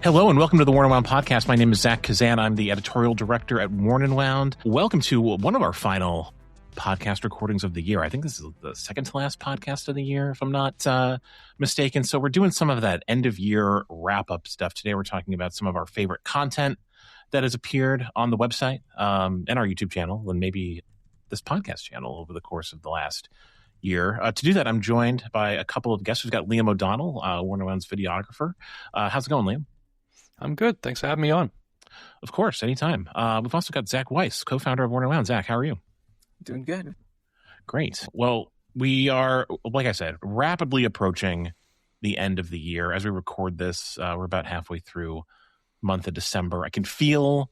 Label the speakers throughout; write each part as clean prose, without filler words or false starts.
Speaker 1: Hello and welcome to the Worn and Wound podcast. My name is Zach Kazan. I'm the editorial director at Worn and Wound. Welcome to one of our final podcast recordings of the year. I think this is the second to last podcast of the year, if I'm not mistaken. So we're doing some of that end of year wrap up stuff. Today we're talking about some of our favorite content that has appeared on the website and our YouTube channel and maybe this podcast channel over the course of the last year. To do that, I'm joined by a couple of guests. We've got Liam O'Donnell, Worn and Wound's videographer. How's it going, Liam?
Speaker 2: I'm good. Thanks for having me on.
Speaker 1: Of course, anytime. We've also got Zach Weiss, co-founder of Worn and Wound. Zach, how are you?
Speaker 3: Doing good.
Speaker 1: Great. Well, we are, like I said, rapidly approaching the end of the year. As we record this, we're about halfway through month of December. I can feel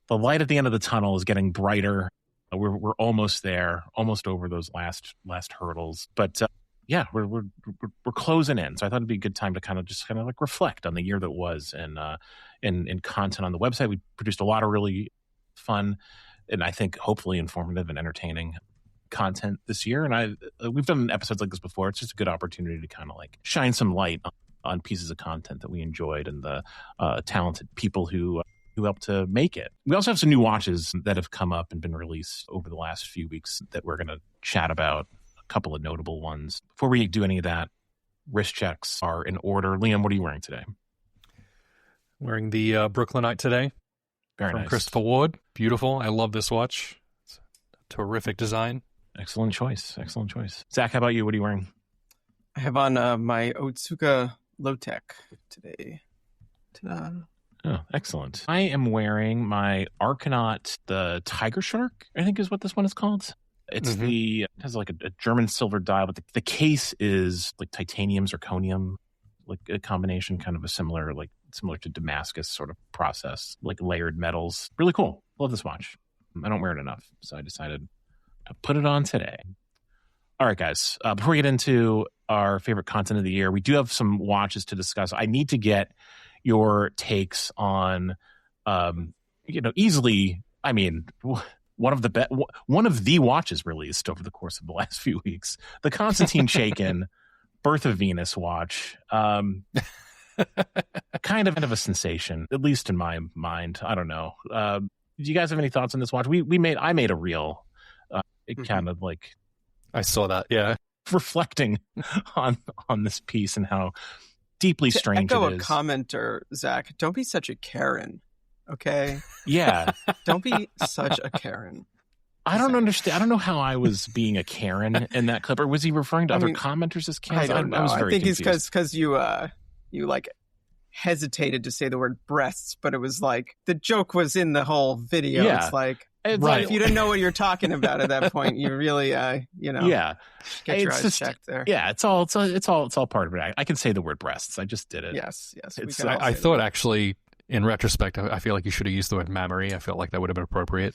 Speaker 1: the light at the end of the tunnel is getting brighter. We're almost there, almost over those last hurdles. But yeah, we're closing in. So I thought it'd be a good time to kind of like reflect on the year that was and in content on the website. We produced a lot of really fun and I think hopefully informative and entertaining content this year. And we've done episodes like this before. It's just a good opportunity to kind of like shine some light on pieces of content that we enjoyed and the talented people who helped to make it. We also have some new watches that have come up and been released over the last few weeks that we're going to chat about. A couple of notable ones. Before we do any of that, wrist checks are in order. Liam, what are you wearing today?
Speaker 2: Wearing the Brooklynite today.
Speaker 1: Very
Speaker 2: from
Speaker 1: nice.
Speaker 2: Christopher Ward. Beautiful. I love this watch. It's a terrific design.
Speaker 1: Excellent choice. Zach, how about you? What are you wearing?
Speaker 3: I have on my Otsuka Low-Tech today. Ta-da.
Speaker 1: Oh, excellent. I am wearing my Arcanaut, the Tiger Shark, I think is what this one is called. It's it has like a German silver dial, but the case is like titanium, zirconium, like a combination, kind of a similar to Damascus sort of process, like layered metals. Really cool. Love this watch. I don't wear it enough, so I decided to put it on today. All right, guys, before we get into our favorite content of the year, we do have some watches to discuss. I need to get your takes on, easily, I mean, one of the watches released over the course of the last few weeks, the Konstantin Chaikin Birth of Venus watch. Kind of a sensation, at least in my mind. I don't know. Do you guys have any thoughts on this watch? I made a reel. Kind of like,
Speaker 2: I saw that. Yeah,
Speaker 1: reflecting on this piece and how deeply strange
Speaker 3: echo
Speaker 1: it is.
Speaker 3: A commenter, Zach, don't be such a Karen. Okay.
Speaker 1: Yeah.
Speaker 3: Don't be such a Karen.
Speaker 1: I don't understand. I don't know how I was being a Karen in that clip, or was he referring to other commenters as Karens?
Speaker 3: I don't know.
Speaker 1: I was very confused.
Speaker 3: It's because you like hesitated to say the word breasts, but it was like the joke was in the whole video.
Speaker 1: Yeah.
Speaker 3: It's like,
Speaker 1: right.
Speaker 3: If you didn't know what you're talking about at that point, you really, get your eyes checked there.
Speaker 1: Yeah, it's all part of it. I can say the word breasts. I just did it.
Speaker 3: Yes.
Speaker 2: I thought actually, in retrospect, I feel like you should have used the word mammary. I felt like that would have been appropriate.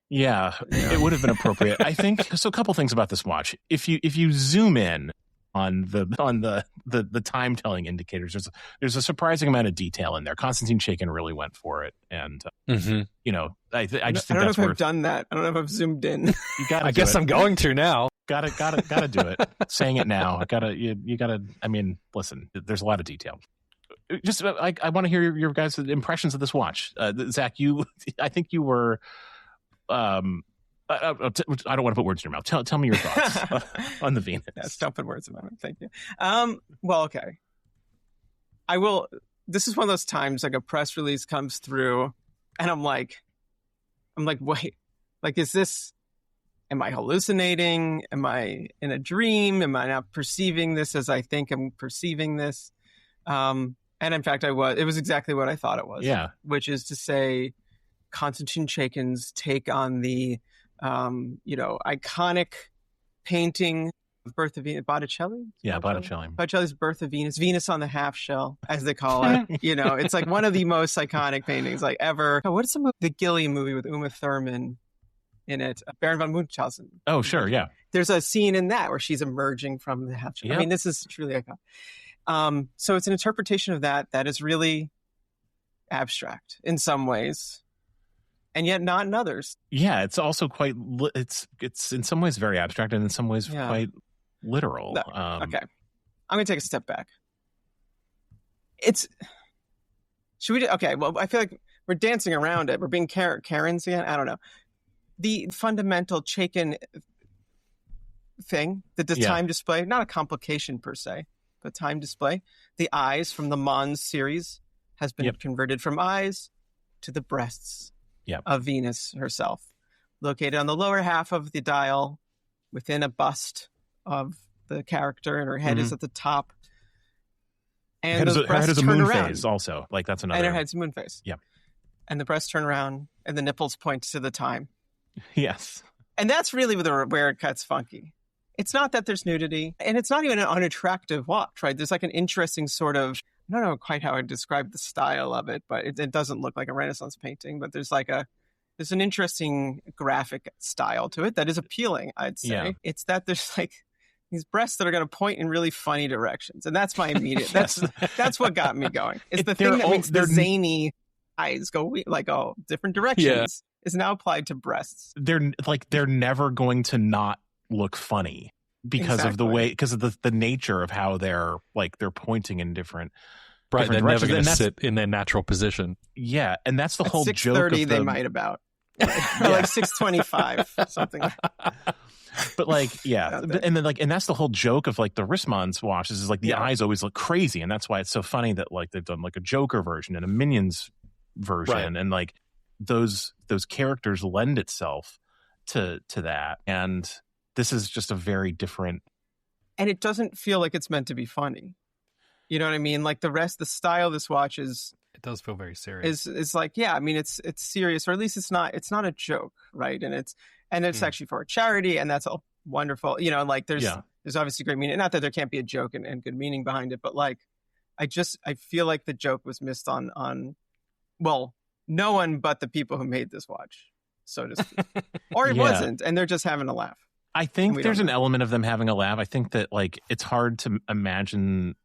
Speaker 1: Yeah, it would have been appropriate. I think so. A couple things about this watch. If you zoom in on the time telling indicators, there's a surprising amount of detail in there. Konstantin Chaikin really went for it, and I just think
Speaker 3: I don't know if I've done that. I don't know if I've zoomed in.
Speaker 1: You got.
Speaker 2: I guess I'm going to now.
Speaker 1: Gotta do it. Saying it now. You gotta. I mean, listen. There's a lot of detail. Just I want to hear your guys' impressions of this watch. Zach, I think you were. I don't want to put words in your mouth. Tell me your thoughts on the Venus.
Speaker 3: Yes, don't put words in my mouth. Thank you. Well, okay. I will. This is one of those times like a press release comes through, and I'm like, wait, like, is this? Am I hallucinating? Am I in a dream? Am I not perceiving this as I think I'm perceiving this? And in fact, I was. It was exactly what I thought it was.
Speaker 1: Yeah.
Speaker 3: Which is to say, Konstantin Chaikin's take on the, iconic painting of Birth of Venus, Botticelli?
Speaker 1: Yeah, Botticelli.
Speaker 3: Botticelli's Birth of Venus, Venus on the half shell, as they call it. It's like one of the most iconic paintings like ever. Oh, what is the Gilliam movie with Uma Thurman in it? Baron von Munchausen.
Speaker 1: Oh, sure, yeah.
Speaker 3: There's a scene in that where she's emerging from the half shell.
Speaker 1: Yep.
Speaker 3: I mean, this is truly iconic. So it's an interpretation of that is really abstract in some ways, and yet not in others.
Speaker 1: Yeah, it's also quite. It's in some ways very abstract, and in some ways quite literal.
Speaker 3: Okay, I'm going to take a step back. It's Should we? Okay. Well, I feel like we're dancing around it. We're being Karens again. I don't know. The fundamental Chaykin thing, the time display, not a complication per se, but time display. The eyes from the Mons series has been converted from eyes to the breasts of Venus herself, located on the lower half of the dial within a bust of the character, and her head is at the top. And her head is a moon phase
Speaker 1: also. Like that's another.
Speaker 3: And her head's a moon phase.
Speaker 1: Yeah.
Speaker 3: And the breasts turn around and the nipples point to the time.
Speaker 1: Yes.
Speaker 3: And that's really where it cuts funky. It's not that there's nudity, and it's not even an unattractive watch, right? There's like an interesting sort of, I don't know quite how I'd describe the style of it, but it doesn't look like a Renaissance painting, but there's an interesting graphic style to it that is appealing, I'd say. Yeah. It's that there's like these breasts that are going to point in really funny directions. And that's my immediate, that's what got me going. It's the thing that makes the zany eyes go like all different directions is now applied to breasts.
Speaker 1: They're never going to not look funny because of the way, because of the nature of how they're pointing in different
Speaker 2: Right, they're never going to sit in their natural position.
Speaker 1: Yeah, and that's the whole joke of
Speaker 3: they might about. Or like 6:25, something like that.
Speaker 1: But and that's the whole joke of like the Rissmann's watches is like the eyes always look crazy, and that's why it's so funny that like they've done like a Joker version and a Minions version, and like those characters lend itself to that, and this is just a very different.
Speaker 3: And it doesn't feel like it's meant to be funny. You know what I mean? Like the style of this watch is.
Speaker 2: It does feel very serious.
Speaker 3: Is like, yeah, I mean, it's serious, or at least it's not a joke, right? And it's actually for a charity, and that's all wonderful. You know, like there's obviously great meaning. Not that there can't be a joke and good meaning behind it, but like, I feel like the joke was missed on, well, no one but the people who made this watch, so to speak, or it wasn't, and they're just having a laugh.
Speaker 1: I think there's an element of them having a laugh. I think that like it's hard to imagine.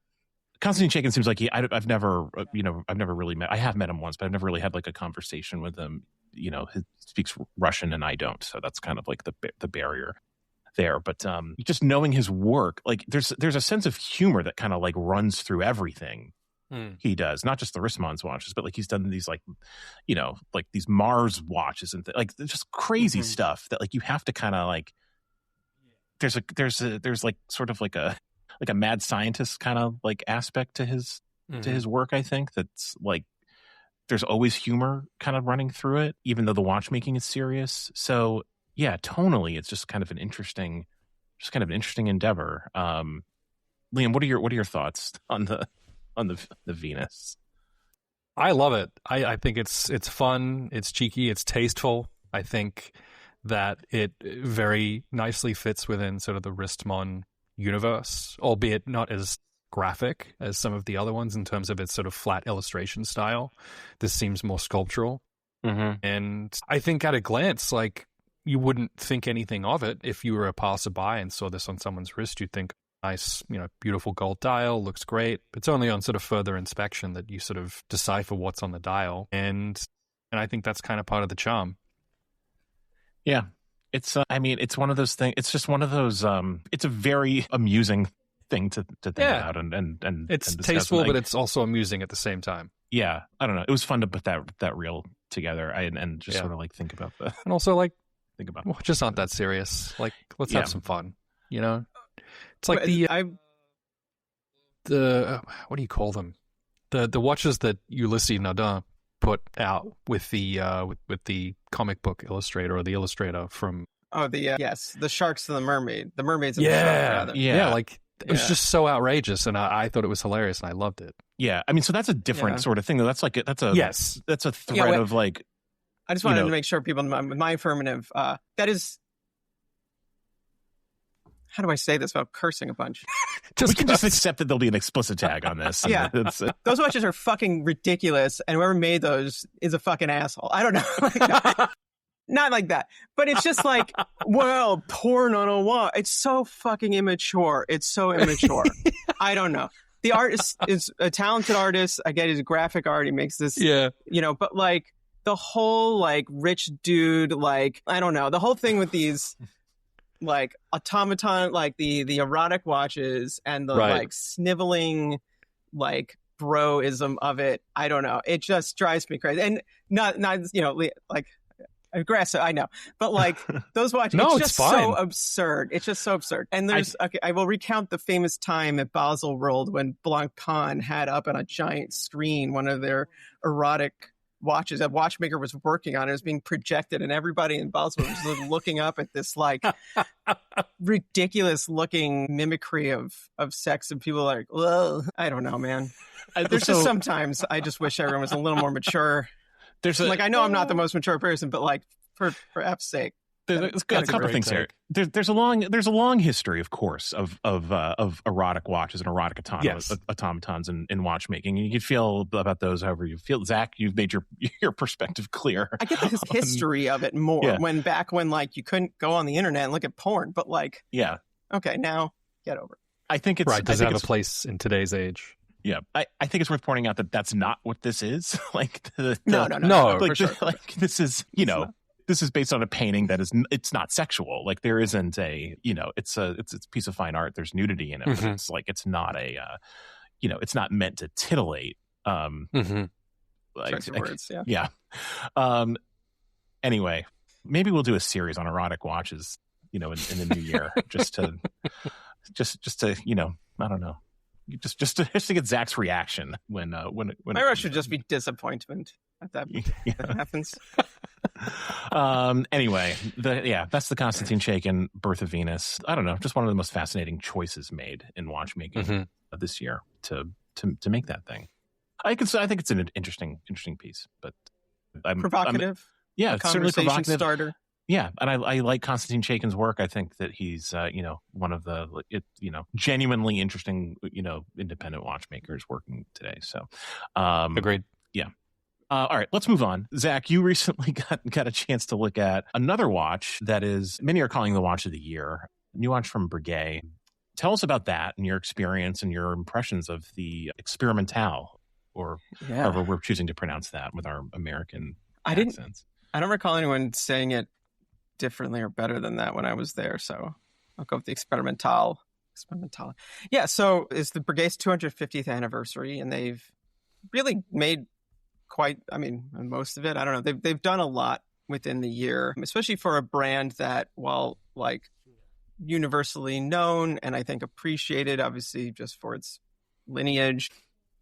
Speaker 1: Konstantin Chaykin seems like I've never really met. I have met him once, but I've never really had like a conversation with him. You know, he speaks Russian and I don't, so that's kind of like the barrier there. But just knowing his work, like there's a sense of humor that kind of like runs through everything he does, not just the Rissmann's watches, but like he's done these like, you know, like these Mars watches and like just crazy stuff that like you have to kind of like. There's like sort of like a mad scientist kind of like aspect to his work. I think that's like there's always humor kind of running through it, even though the watchmaking is serious. So yeah, tonally, it's just kind of an interesting endeavor. Liam, what are your thoughts on the Venus?
Speaker 2: I love it. I think it's fun, it's cheeky, it's tasteful. I think that it very nicely fits within sort of the Rissmann universe, albeit not as graphic as some of the other ones in terms of its sort of flat illustration style. This seems more sculptural. And I think at a glance, like you wouldn't think anything of it if you were a passerby and saw this on someone's wrist. You'd think, nice, you know, beautiful gold dial, looks great. It's only on sort of further inspection that you sort of decipher what's on the dial. And I think that's kind of part of the charm.
Speaker 1: Yeah. It's, I mean, it's one of those things. It's just one of those. It's a very amusing thing to think about, and
Speaker 2: it's tasteful, but it's also amusing at the same time.
Speaker 1: Yeah, I don't know. It was fun to put that reel together and just sort of like think about the
Speaker 2: and also like
Speaker 1: think about
Speaker 2: just not that serious. Like let's have some fun. You know, it's like the what do you call them? The watches that Ulysses Nardin put out with the comic book illustrator or the illustrator from
Speaker 3: the sharks and the mermaids and the shark, rather.
Speaker 2: Like it was just so outrageous, and I thought it was hilarious, and I loved it.
Speaker 1: Yeah, I mean, so that's a different sort of thing, though. That's like that's a thread of like.
Speaker 3: I just wanted to make sure people, my affirmative, that is. How do I say this without cursing a bunch?
Speaker 1: We can just accept that there'll be an explicit tag on this.
Speaker 3: Yeah. Those watches are fucking ridiculous, and whoever made those is a fucking asshole. I don't know. Not like that. But it's just like, well, porn on a watch. It's so fucking immature. It's so immature. I don't know. The artist is a talented artist. I get his graphic art. He makes this, you know, but like the whole like rich dude, like, I don't know. The whole thing with these like automaton, like the erotic watches and the like sniveling, like broism of it. I don't know. It just drives me crazy. And not like aggressive, I know. But like those watches,
Speaker 2: No,
Speaker 3: it's
Speaker 2: it's
Speaker 3: just
Speaker 2: fine.
Speaker 3: so absurd. It's just so absurd. And I will recount the famous time at Baselworld when Blancpain had up on a giant screen one of their erotic watches a watchmaker was working on. It was being projected, and everybody in Baselworld was looking up at this like ridiculous looking mimicry of sex, and people are like, well, I don't know, man. There's just sometimes I just wish everyone was a little more mature. I know I'm not the most mature person, but like for F's sake.
Speaker 1: There's got a couple things here. There's a long history, of course, of erotic watches and erotic automatons in watchmaking. And you can feel about those however you feel. Zach, you've made your perspective clear.
Speaker 3: I get the history of it more when like you couldn't go on the internet and look at porn, but like okay, now get over it.
Speaker 1: I think it's
Speaker 2: right. Does it have a place in today's age?
Speaker 1: Yeah, I think it's worth pointing out that that's not what this is. Like
Speaker 3: no,
Speaker 1: like,
Speaker 3: for sure.
Speaker 1: Like this is this is based on a painting that it's not sexual. Like there isn't it's a piece of fine art. There's nudity in it.
Speaker 2: Mm-hmm.
Speaker 1: But it's like it's not it's not meant to titillate.
Speaker 3: Words, yeah.
Speaker 1: Anyway, maybe we'll do a series on erotic watches. In the new year, just to I don't know. Just to get Zach's reaction when
Speaker 3: my rush should just be disappointment at that when that happens.
Speaker 1: Anyway, that's the Konstantin Chaikin Birth of Venus. I don't know, just one of the most fascinating choices made in watchmaking this year to make that thing. I think it's an interesting piece, but
Speaker 3: provocative.
Speaker 1: It's certainly provocative.
Speaker 3: Starter.
Speaker 1: Yeah, and I like Konstantin Chaikin's work. I think that he's one of the genuinely interesting independent watchmakers working today. So
Speaker 2: agreed.
Speaker 1: Yeah. All right, let's move on. Zach, you recently got a chance to look at another watch that is many are calling the watch of the year, a new watch from Breguet. Tell us about that and your experience and your impressions of the Experimental, or however we're choosing to pronounce that with our American accents.
Speaker 3: I don't recall anyone saying it differently or better than that when I was there, so I'll go with the Experimental. Yeah, so it's the Breguet's 250th anniversary, and they've really made most of it. I don't know. They've done a lot within the year, especially for a brand that, while like universally known and I think appreciated, obviously just for its lineage.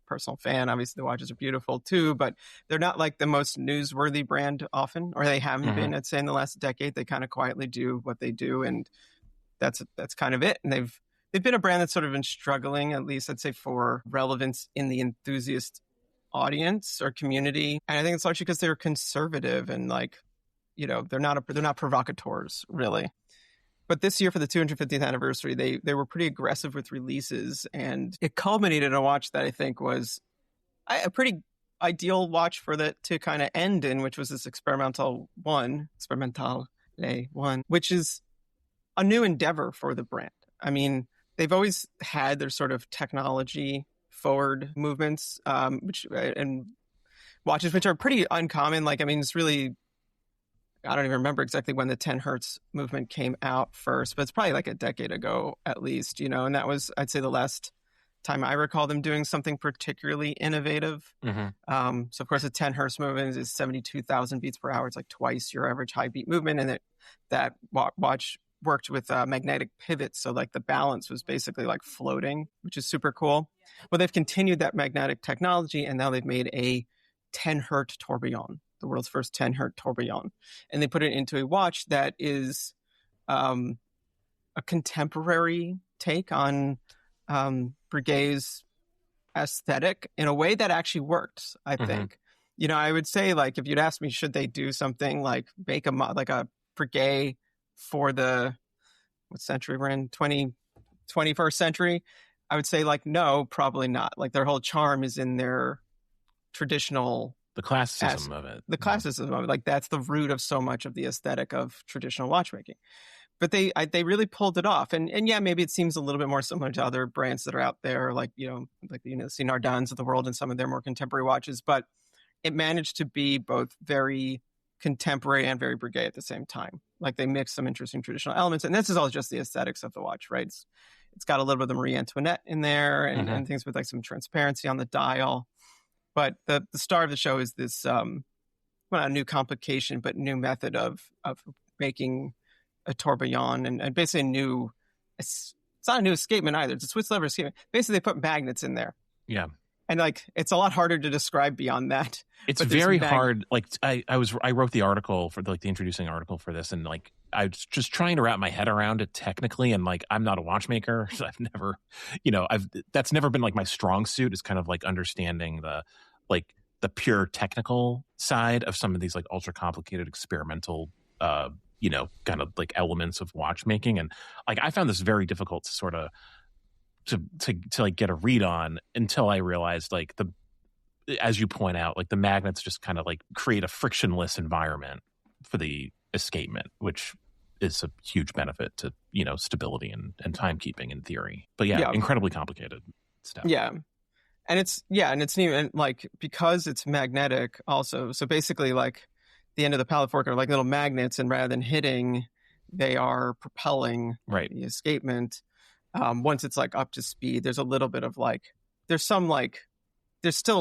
Speaker 3: Personal fan, obviously the watches are beautiful too, but they're not like the most newsworthy brand often, or they haven't been. I'd say in the last decade, they kind of quietly do what they do, and that's kind of it. And they've been a brand that's sort of been struggling, at least I'd say, for relevance in the enthusiast audience or community. And I think it's largely because they're conservative and like, they're not provocateurs really. But this year for the 250th anniversary, they were pretty aggressive with releases, and it culminated in a watch that I think was a pretty ideal watch for that to kind of end in, which was this Experimental 1, which is a new endeavor for the brand. I mean, they've always had their sort of technology forward movements, and watches which are pretty uncommon. Like, I mean, it's really, I don't even remember exactly when the 10 hertz movement came out first, but it's probably like a decade ago at least, and that was, I'd say, the last time I recall them doing something particularly innovative. So of course the 10 hertz movement is 72,000 beats per hour. It's like twice your average high beat movement, and that watch worked with magnetic pivots, so like the balance was basically like floating, which is super cool. Well, they've continued that magnetic technology, and now they've made a 10 hertz tourbillon, the world's first 10 hertz tourbillon, and they put it into a watch that is a contemporary take on Breguet's aesthetic in a way that actually works, I think. I would say, like, if you'd ask me, should they do something like make a Breguet for the, what century we're in, 21st century, I would say, like, no, probably not. Like, their whole charm is in their traditional,
Speaker 1: the classicism of it.
Speaker 3: The classicism of it. Like, that's the root of so much of the aesthetic of traditional watchmaking. But they really pulled it off. And yeah, maybe it seems a little bit more similar to other brands that are out there, like, like the Sinardans of the world and some of their more contemporary watches. But it managed to be both very contemporary and very Breguet at the same time. Like, they mix some interesting traditional elements. And this is all just the aesthetics of the watch, right? it's got a little bit of the Marie Antoinette in there and things with like some transparency on the dial. But the star of the show is this, well, not a new complication, but new method of making a tourbillon and basically a new, it's not a new escapement either. It's a Swiss lever escapement. Basically, they put magnets in there.
Speaker 1: Yeah.
Speaker 3: And like, it's a lot harder to describe beyond that.
Speaker 1: It's very hard. Like I wrote the article for the introducing article for this, and like I was just trying to wrap my head around it technically. And like, I'm not a watchmaker. So I've never, that's never been like my strong suit, is kind of like understanding the pure technical side of some of these like ultra complicated experimental, kind of like elements of watchmaking. And like, I found this very difficult to sort of, to like get a read on until I realized like as you point out, like the magnets just kind of like create a frictionless environment for the escapement, which is a huge benefit to, stability and timekeeping in theory. But yeah, incredibly complicated stuff.
Speaker 3: Yeah. And it's even like, because it's magnetic also. So basically like the end of the pallet fork are like little magnets, and rather than hitting, they are propelling the escapement. Once it's like up to speed, there's a little bit of like, there's still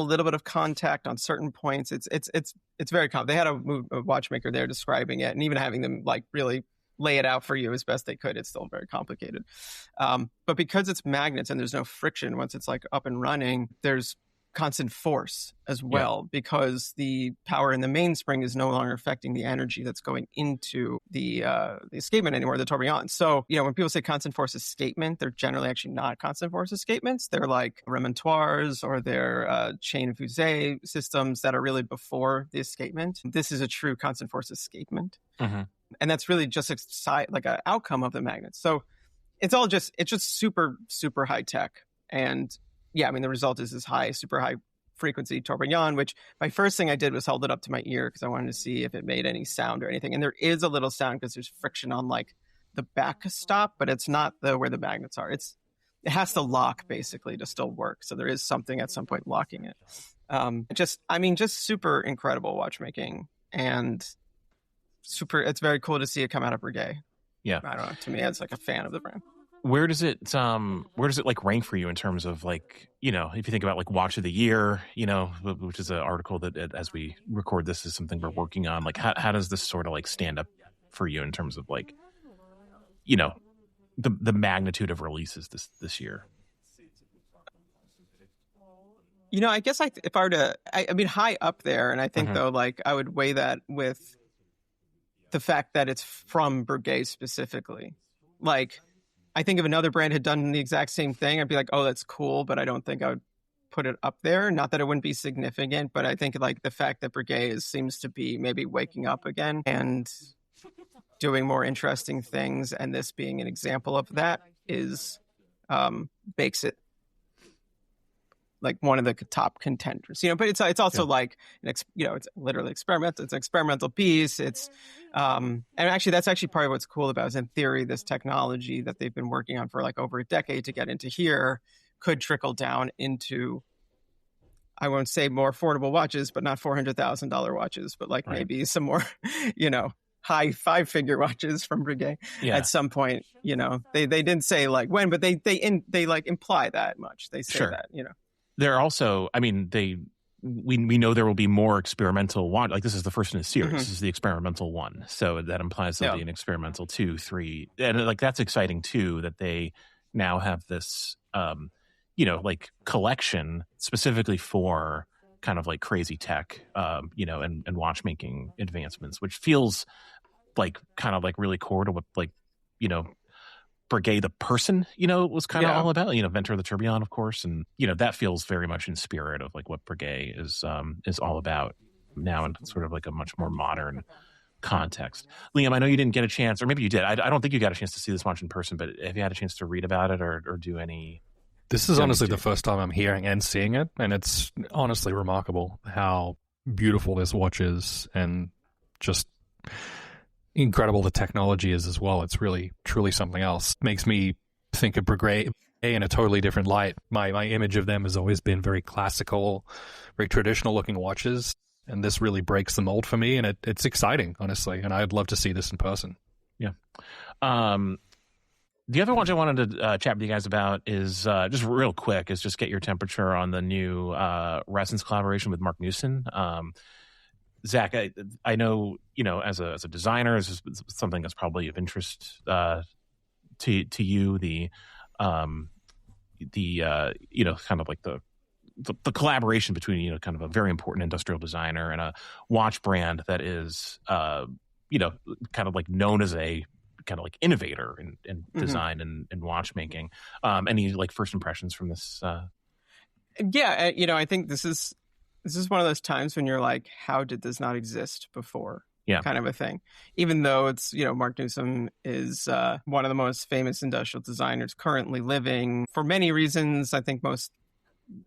Speaker 3: a little bit of contact on certain points. It's very complicated. They had a watchmaker there describing it, and even having them like really lay it out for you as best they could, it's still very complicated. But because it's magnets and there's no friction once it's like up and running, there's constant force as well, because the power in the mainspring is no longer affecting the energy that's going into the escapement anymore, the tourbillon. So, when people say constant force escapement, they're generally actually not constant force escapements. They're like remontoirs, or they're chain fusée systems that are really before the escapement. This is a true constant force escapement. And that's really just like an outcome of the magnets. So it's just super, super high tech. And yeah, I mean, the result is this super high frequency tourbillon, which my first thing I did was hold it up to my ear because I wanted to see if it made any sound or anything. And there is a little sound because there's friction on like the back stop, but it's not where the magnets are. It has to lock basically to still work. So there is something at some point locking it. Just super incredible watchmaking, and it's very cool to see it come out of Breguet.
Speaker 1: Yeah.
Speaker 3: I don't know. To me, it's like a fan of the brand.
Speaker 1: Where does it like rank for you in terms of like, if you think about like watch of the year, which is an article that as we record this is something we're working on. Like how does this sort of like stand up for you in terms of like, the magnitude of releases this year?
Speaker 3: I guess if I were to, I mean, high up there. And I think though, like I would weigh that with the fact that it's from Breguet specifically. Like, I think if another brand had done the exact same thing, I'd be like, oh, that's cool, but I don't think I would put it up there. Not that it wouldn't be significant, but I think like the fact that Breguet seems to be maybe waking up again and doing more interesting things, and this being an example of that makes it like one of the top contenders, but it's also like, it's literally experimental. It's an experimental piece. It's, and actually that's actually part of what's cool about it, is in theory, this technology that they've been working on for like over a decade to get into here could trickle down into, I won't say more affordable watches, but not $400,000 watches, but like maybe some more, high 5-figure watches from Breguet at some point. They didn't say like when, but they like imply that much. They say that,
Speaker 1: They're also, I mean, we know there will be more experimental watch. Like this is the first in a series. This is the experimental one. So that implies there'll be an experimental 2, 3. And like, that's exciting too, that they now have this, like collection specifically for kind of like crazy tech, and watchmaking advancements, which feels like kind of like really core to what like, Breguet the person, was kind of all about, Venter the Tourbillon, of course. And, that feels very much in spirit of like what Breguet is all about now in sort of like a much more modern context. Liam, I know you didn't get a chance, or maybe you did. I don't think you got a chance to see this watch in person, but have you had a chance to read about it or do any?
Speaker 2: This is honestly the first time I'm hearing and seeing it. And it's honestly remarkable how beautiful this watch is, and just incredible the technology is as well. It's really, truly something else. Makes me think of Breguet in a totally different light. My image of them has always been very classical, very traditional looking watches, and this really breaks the mold for me, and it's exciting, honestly, and I'd love to see this in person.
Speaker 1: Yeah. The other watch I wanted to chat with you guys about is just real quick, is just get your temperature on the new Resonance collaboration with Mark Newson. Zach, I know, as a designer, this is something that's probably of interest to you. The kind of like the collaboration between kind of a very important industrial designer and a watch brand that is kind of like known as a kind of like innovator in design and watchmaking. Any like first impressions from this?
Speaker 3: Yeah, I think this is one of those times when you're like, how did this not exist before?
Speaker 1: Yeah,
Speaker 3: kind of a thing. Even though it's Mark Newson is one of the most famous industrial designers currently living for many reasons. I think most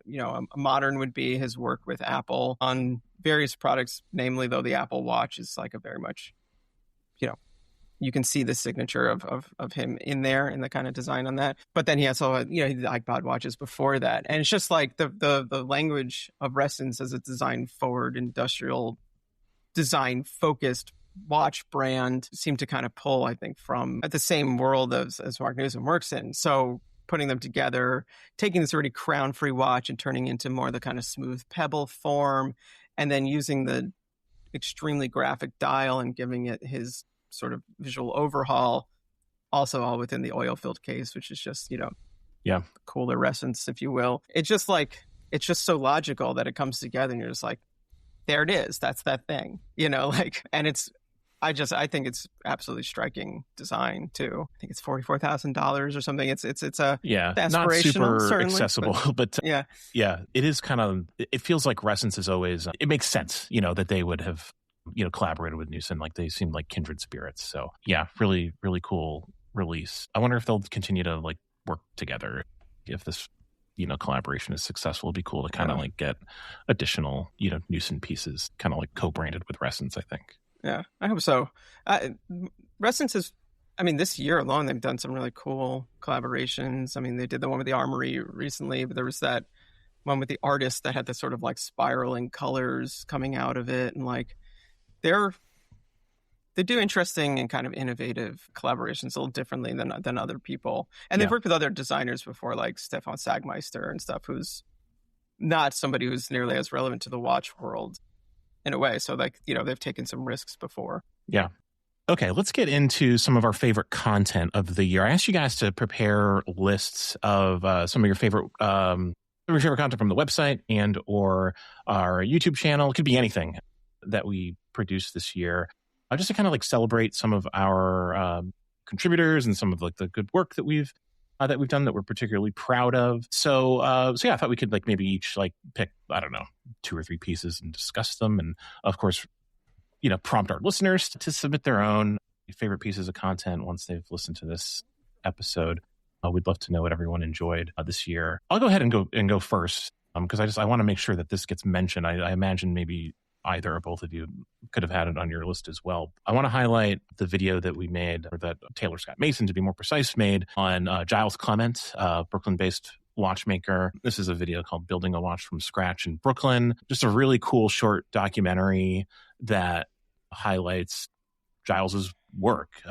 Speaker 3: a modern would be his work with Apple on various products, namely though the Apple Watch is like a very much you can see the signature of him in there and the kind of design on that. But then he also had, he did the iPod watches before that. And it's just like the language of Resonance as a design forward, industrial design focused watch brand seemed to kind of pull, I think, from the same world as Mark Newson works in. So putting them together, taking this already crown-free watch and turning into more the kind of smooth pebble form, and then using the extremely graphic dial and giving it his sort of visual overhaul, also all within the oil-filled case, which is just, cooler Resonance, if you will. It's just so logical that it comes together and you're just like, there it is. That's that thing, and I think it's absolutely striking design too. I think it's $44,000 or something. It's a
Speaker 1: not super
Speaker 3: certainly,
Speaker 1: accessible, but
Speaker 3: yeah,
Speaker 1: it is kind of. It feels like Resonance is always. It makes sense, that they would have collaborated with Newson. Like they seem like kindred spirits. So yeah, really really cool release. I wonder if they'll continue to like work together if this collaboration is successful. It'd be cool to kind of like get additional Newson pieces kind of like co-branded with Resonance, I think.
Speaker 3: Yeah, I hope so. Resonance is, this year alone, they've done some really cool collaborations. They did the one with the Armory recently, but there was that one with the Artist that had the sort of like spiraling colors coming out of it. And like, they do interesting and kind of innovative collaborations a little differently than other people. And they've worked with other designers before, like Stefan Sagmeister and stuff, who's not somebody who's nearly as relevant to the watch world in a way. So like, they've taken some risks before.
Speaker 1: Yeah. Okay, let's get into some of our favorite content of the year. I asked you guys to prepare lists of some of your favorite content from the website and or our YouTube channel. It could be anything that we produced this year. Just to kind of like celebrate some of our contributors and some of like the good work that we've done that we're particularly proud of. So yeah, I thought we could like maybe each like pick, I don't know, 2 or 3 pieces and discuss them. And of course, prompt our listeners to submit their own favorite pieces of content once they've listened to this episode. We'd love to know what everyone enjoyed this year. I'll go ahead and go first because I want to make sure that this gets mentioned. I imagine maybe either or both of you could have had it on your list as well. I want to highlight the video that we made, or that Taylor Scott Mason, to be more precise, made on Giles Clement, Brooklyn-based watchmaker. This is a video called Building a Watch from Scratch in Brooklyn. Just a really cool short documentary that highlights Giles's work.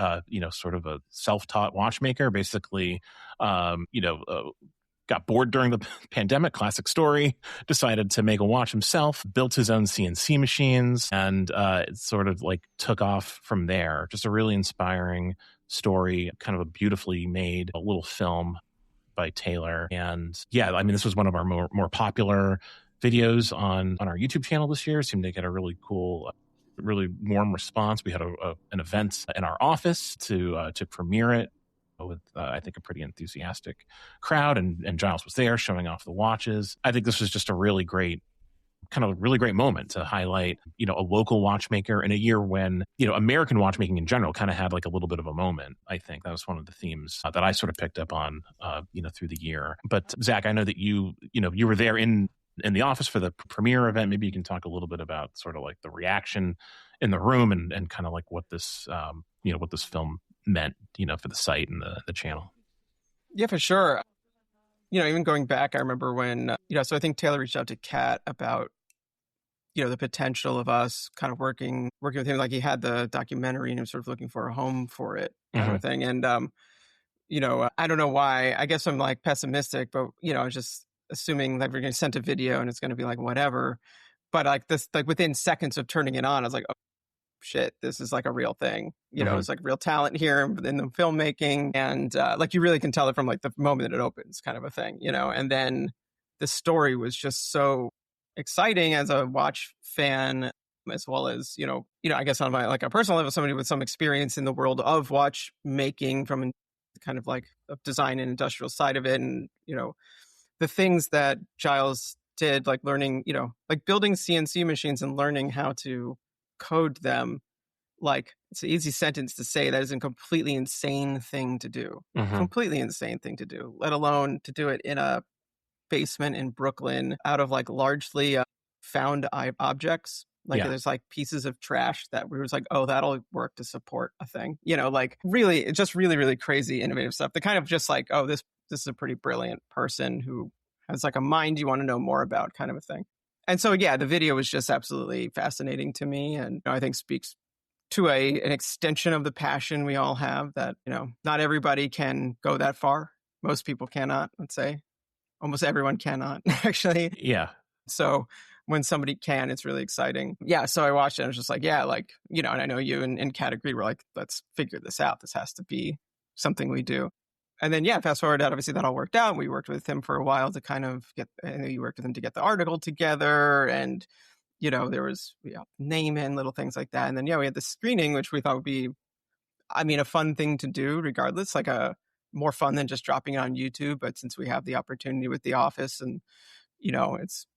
Speaker 1: Sort of a self-taught watchmaker, basically, got bored during the pandemic, classic story, decided to make a watch himself, built his own CNC machines, and it sort of like took off from there. Just a really inspiring story, kind of a beautifully made little film by Taylor. And yeah, this was one of our more popular videos on our YouTube channel this year. It seemed to get a really cool, really warm response. We had an event in our office to premiere it with I think a pretty enthusiastic crowd, and Giles was there showing off the watches. I think this was just a really great moment to highlight a local watchmaker in a year when American watchmaking in general kind of had like a little bit of a moment. I think that was one of the themes that I sort of picked up on through the year. But Zach, I know that you were there in the office for the premiere event. Maybe you can talk a little bit about sort of like the reaction in the room and kind of like what this what this film meant for the site and the channel.
Speaker 3: Yeah, for sure. Even going back, I remember when so I think Taylor reached out to Kat about the potential of us kind of working with him. Like he had the documentary and he was sort of looking for a home for it kind of thing. And I don't know why. I guess I'm like pessimistic, but I was just assuming that we're going to send a video and it's going to be like whatever. But like this, like within seconds of turning it on, I was like, oh shit, this is like a real thing. It's like real talent here in the filmmaking, and like you really can tell it from like the moment it opens, kind of a thing, And then the story was just so exciting as a watch fan, as well as I guess on my like a personal level, somebody with some experience in the world of watch making from kind of like a design and industrial side of it, and the things that Giles did, like learning, like building CNC machines and learning how to code them. Like, it's an easy sentence to say, that is a completely insane thing to do. Completely insane thing to do, let alone to do it in a basement in Brooklyn out of like largely found objects. Like there's like pieces of trash that we was like, oh, that'll work to support a thing. Like really, just really, really crazy, innovative stuff. The kind of just like, oh, this is a pretty brilliant person who has like a mind you want to know more about, kind of a thing. And so, yeah, the video was just absolutely fascinating to me, and I think speaks to an extension of the passion we all have that, not everybody can go that far. Most people cannot, let's say. Almost everyone cannot, actually.
Speaker 1: Yeah.
Speaker 3: So when somebody can, it's really exciting. Yeah, so I watched it and I was just like, yeah, like, and I know you and Kat agreed, we're like, let's figure this out. This has to be something we do. And then, yeah, fast forward, obviously that all worked out. We worked with him for a while to kind of we worked with him to get the article together, and, there was name and little things like that. And then, we had the screening, which we thought would be, a fun thing to do regardless, like a more fun than just dropping it on YouTube. But since we have the opportunity with The Office, and, it's,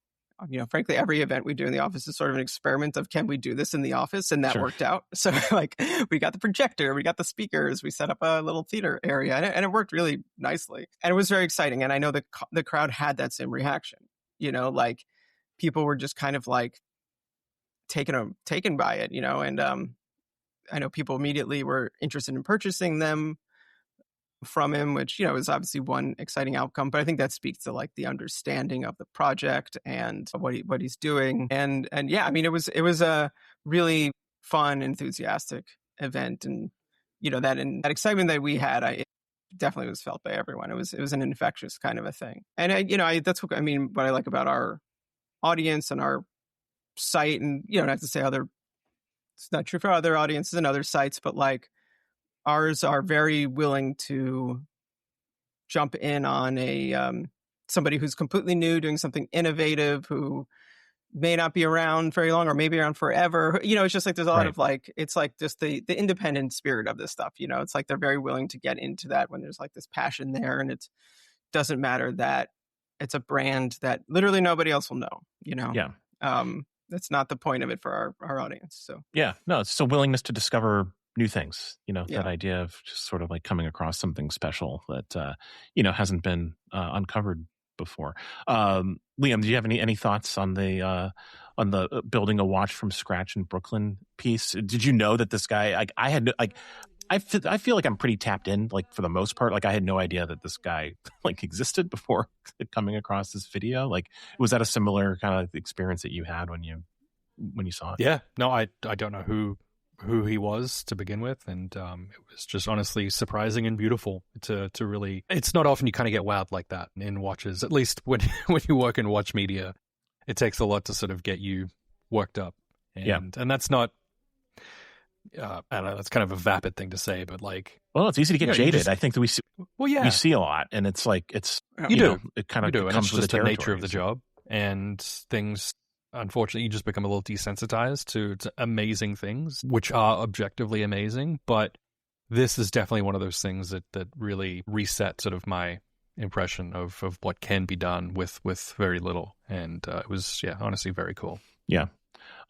Speaker 3: frankly, every event we do in The Office is sort of an experiment of, can we do this in the office? And that worked out. So like we got the projector, we got the speakers, we set up a little theater area, and it worked really nicely. And it was very exciting. And I know the crowd had that same reaction, like people were just kind of like taken by it, and I know people immediately were interested in purchasing them from him, which is obviously one exciting outcome. But I think that speaks to like the understanding of the project and what he's doing. And yeah, it was a really fun, enthusiastic event, and that excitement that we had, it definitely was felt by everyone. It was an infectious kind of a thing. And that's what what I like about our audience and our site, and not to say it's not true for other audiences and other sites, but like ours are very willing to jump in on somebody who's completely new, doing something innovative, who may not be around very long or maybe around forever. It's just like there's a lot of like, it's like just the independent spirit of this stuff. It's like they're very willing to get into that when there's like this passion there, and it doesn't matter that it's a brand that literally nobody else will know.
Speaker 1: Yeah.
Speaker 3: That's not the point of it for our audience. So
Speaker 1: yeah, no, it's a willingness to discover new things, that idea of just sort of like coming across something special that, hasn't been uncovered before. Liam, do you have any thoughts on the building a watch from scratch in Brooklyn piece? Did you know that this guy, I feel like I'm pretty tapped in, like for the most part. Like I had no idea that this guy like existed before coming across this video. Like, was that a similar kind of experience that you had when you saw it?
Speaker 2: Yeah, no, I don't know who he was to begin with, and it was just honestly surprising and beautiful to really. It's not often you kind of get wowed like that in watches, at least when you work in watch media. It takes a lot to sort of get you worked up, and that's not. I don't know, that's kind of a vapid thing to say, but like,
Speaker 1: well, it's easy to get jaded. I think that we see a lot, and it's like it kind of comes with the
Speaker 2: nature of the job, and things. Unfortunately, you just become a little desensitized to amazing things, which are objectively amazing. But this is definitely one of those things that really reset sort of my impression of what can be done with very little. And it was, honestly very cool.
Speaker 1: Yeah.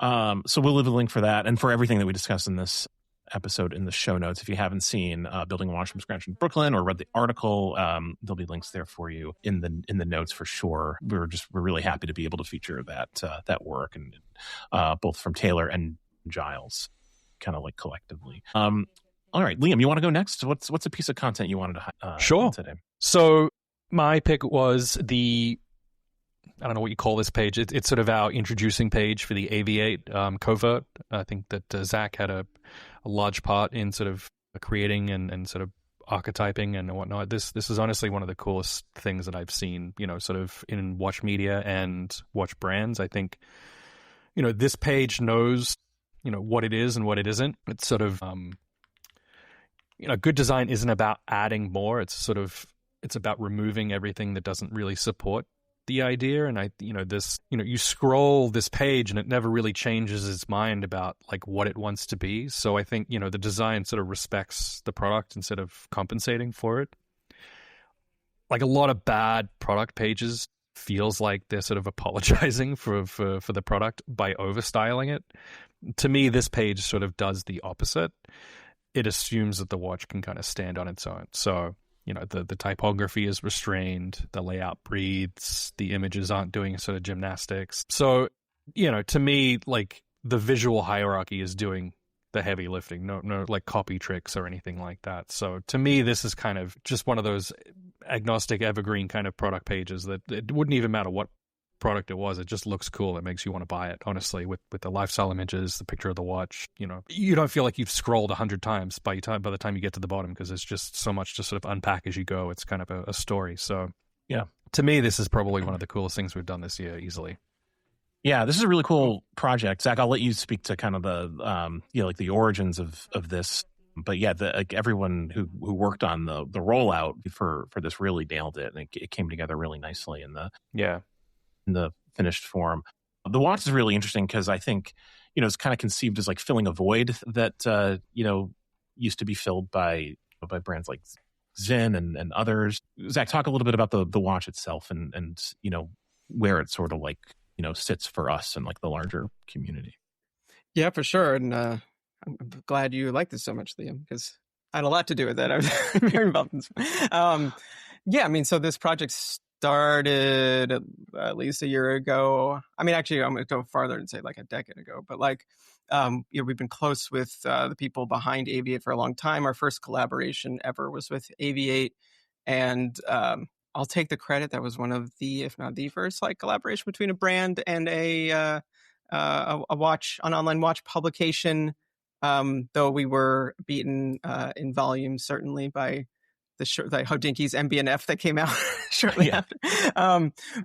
Speaker 1: So we'll leave a link for that and for everything that we discussed in this episode in the show notes. If you haven't seen Building a Watch from Scratch in Brooklyn or read the article, there'll be links there for you in the notes for sure. We're really happy to be able to feature that work, and both from Taylor and Giles, kind of like collectively. All right, Liam, you want to go next? What's a piece of content you wanted to
Speaker 2: sure
Speaker 1: today?
Speaker 2: So my pick was I don't know what you call this page. It's sort of our introducing page for the AV8 covert. I think that Zach had a large part in sort of creating and sort of archetyping and whatnot. This is honestly one of the coolest things that I've seen, sort of in watch media and watch brands. I think, this page knows, what it is and what it isn't. It's sort of, good design isn't about adding more. It's about removing everything that doesn't really support the idea. And you scroll this page and it never really changes its mind about like what it wants to be. So I think, the design sort of respects the product instead of compensating for it. Like a lot of bad product pages feels like they're sort of apologizing for the product by overstyling it. To me, this page sort of does the opposite. It assumes that the watch can kind of stand on its own. So, the typography is restrained, the layout breathes, the images aren't doing sort of gymnastics. So, to me, like the visual hierarchy is doing the heavy lifting, no like copy tricks or anything like that. So to me, this is kind of just one of those agnostic evergreen kind of product pages that it wouldn't even matter what product it was. It just looks cool. It makes you want to buy it, honestly, with the lifestyle images, the picture of the watch. You don't feel like you've scrolled 100 times by the time you get to the bottom, because there's just so much to sort of unpack as you go. It's kind of a story. So
Speaker 1: yeah,
Speaker 2: to me, this is probably one of the coolest things we've done this year, easily.
Speaker 1: Yeah, this is a really cool project. Zach, I'll let you speak to kind of the like the origins of this. But yeah, everyone who worked on the rollout for this really nailed it, and it came together really nicely in the finished form. The watch is really interesting because I think it's kind of conceived as like filling a void that used to be filled by brands like Zinn and others. Zach, talk a little bit about the watch itself and where it sort of like sits for us and like the larger community.
Speaker 3: Yeah, for sure. And I'm glad you like this so much, Liam, because I had a lot to do with it. I was very involved in this. Yeah, I mean, so this project started at least a year ago. I mean, actually, I'm going to go farther and say like a decade ago. But like, we've been close with the people behind Aviate for a long time. Our first collaboration ever was with Aviate, and I'll take the credit. That was one of the, if not the first, like collaboration between a brand and a watch, an online watch publication. Though we were beaten in volume certainly by the Hodinkee MB&F that came out shortly after.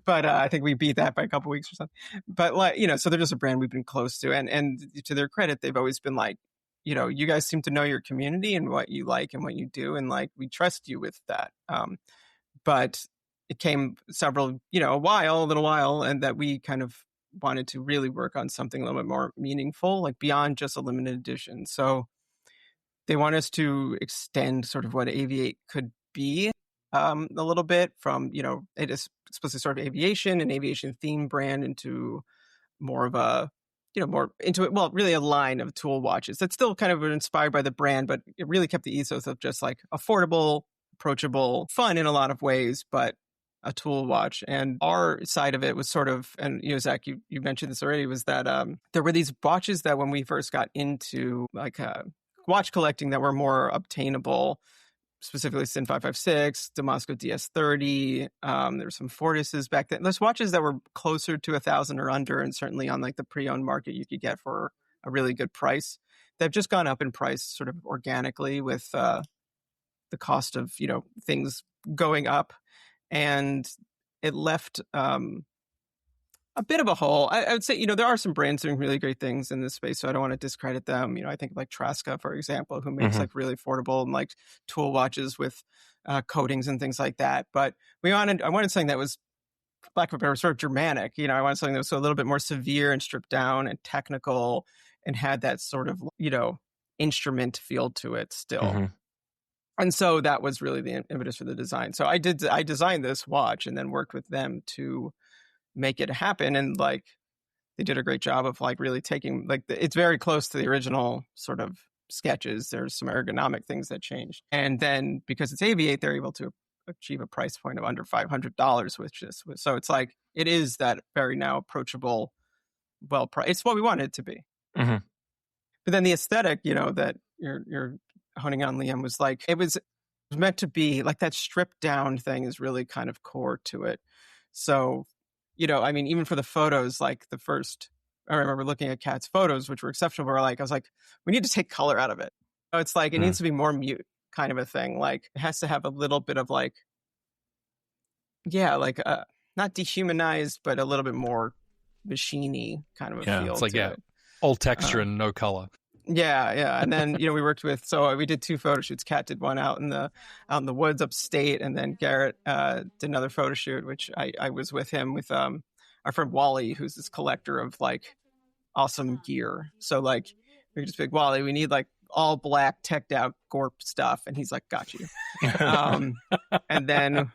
Speaker 3: But I think we beat that by a couple weeks or something. But like so they're just a brand we've been close to, and to their credit, they've always been like, you guys seem to know your community and what you like and what you do, and like we trust you with that. But it came a little while, and that we kind of wanted to really work on something a little bit more meaningful, like beyond just a limited edition. So they want us to extend sort of what Aviate could be a little bit from, it is explicitly sort of aviation and aviation themed brand into more of a, more into it. Well, really a line of tool watches that's still kind of inspired by the brand, but it really kept the ethos of just like affordable, approachable, fun in a lot of ways, but a tool watch. And our side of it was sort of, and Zach, you mentioned this already, was that there were these watches that when we first got into like watch collecting that were more obtainable, specifically Sinn 556, Damasco DS30. There were some Fortises back then. There's watches that were closer to 1,000 or under, and certainly on like the pre-owned market you could get for a really good price. They've just gone up in price sort of organically with the cost of things going up, and it left a bit of a hole. I would say there are some brands doing really great things in this space, so I don't want to discredit them. I think like Traska, for example, who makes like really affordable and like tool watches with coatings and things like that. But I wanted something that was, for lack of a better, sort of Germanic. I wanted something that was a little bit more severe and stripped down and technical and had that sort of instrument feel to it still. And so that was really the impetus for the design. So I designed this watch and then worked with them to make it happen. And like, they did a great job of like really taking, like, it's very close to the original sort of sketches. There's some ergonomic things that changed. And then because it's Aviate, they're able to achieve a price point of under $500, which is, so it's like, it is that very now approachable, well priced. It's what we want it to be. But then the aesthetic, that you're honing on, Liam, was like, it was meant to be like that stripped down thing is really kind of core to it. So, I mean, even for the photos, like I remember looking at Kat's photos, which were exceptional, but I was like, we need to take color out of it. So it's like, it needs to be more mute kind of a thing. Like it has to have a little bit of like, yeah, like not dehumanized, but a little bit more machiney kind of a feel.
Speaker 2: It's like
Speaker 3: to it.
Speaker 2: all texture and no color.
Speaker 3: Yeah. And then, we worked we did 2 photo shoots. Kat did one out in the woods upstate, and then Garrett did another photo shoot, which I was with him with our friend Wally, who's this collector of like awesome gear. So like we just big Wally, we need like all black teched out Gorp stuff, and he's like, got you. And then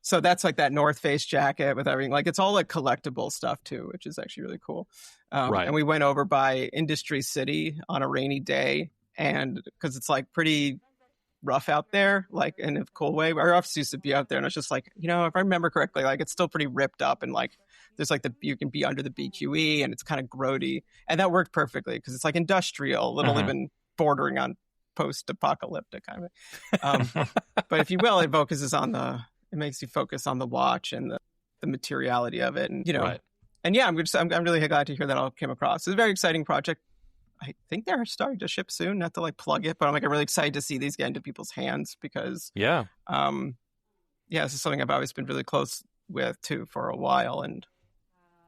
Speaker 3: so that's like that North Face jacket with everything, like it's all like collectible stuff too, which is actually really cool.
Speaker 2: Right.
Speaker 3: And we went over by Industry City on a rainy day, and because it's like pretty rough out there, like in a cool way. Our office used to be out there, and it's just like, if I remember correctly, like it's still pretty ripped up, and like there's like you can be under the BQE, and it's kind of grody, and that worked perfectly because it's like industrial, a little even bordering on post-apocalyptic kind of. But if you will, it makes you focus on the watch and the materiality of it, and
Speaker 2: Right.
Speaker 3: And yeah, I'm really glad to hear that all came across. It's a very exciting project. I think they're starting to ship soon. Not to like plug it, but I'm really excited to see these get into people's hands because this is something I've always been really close with too for a while, and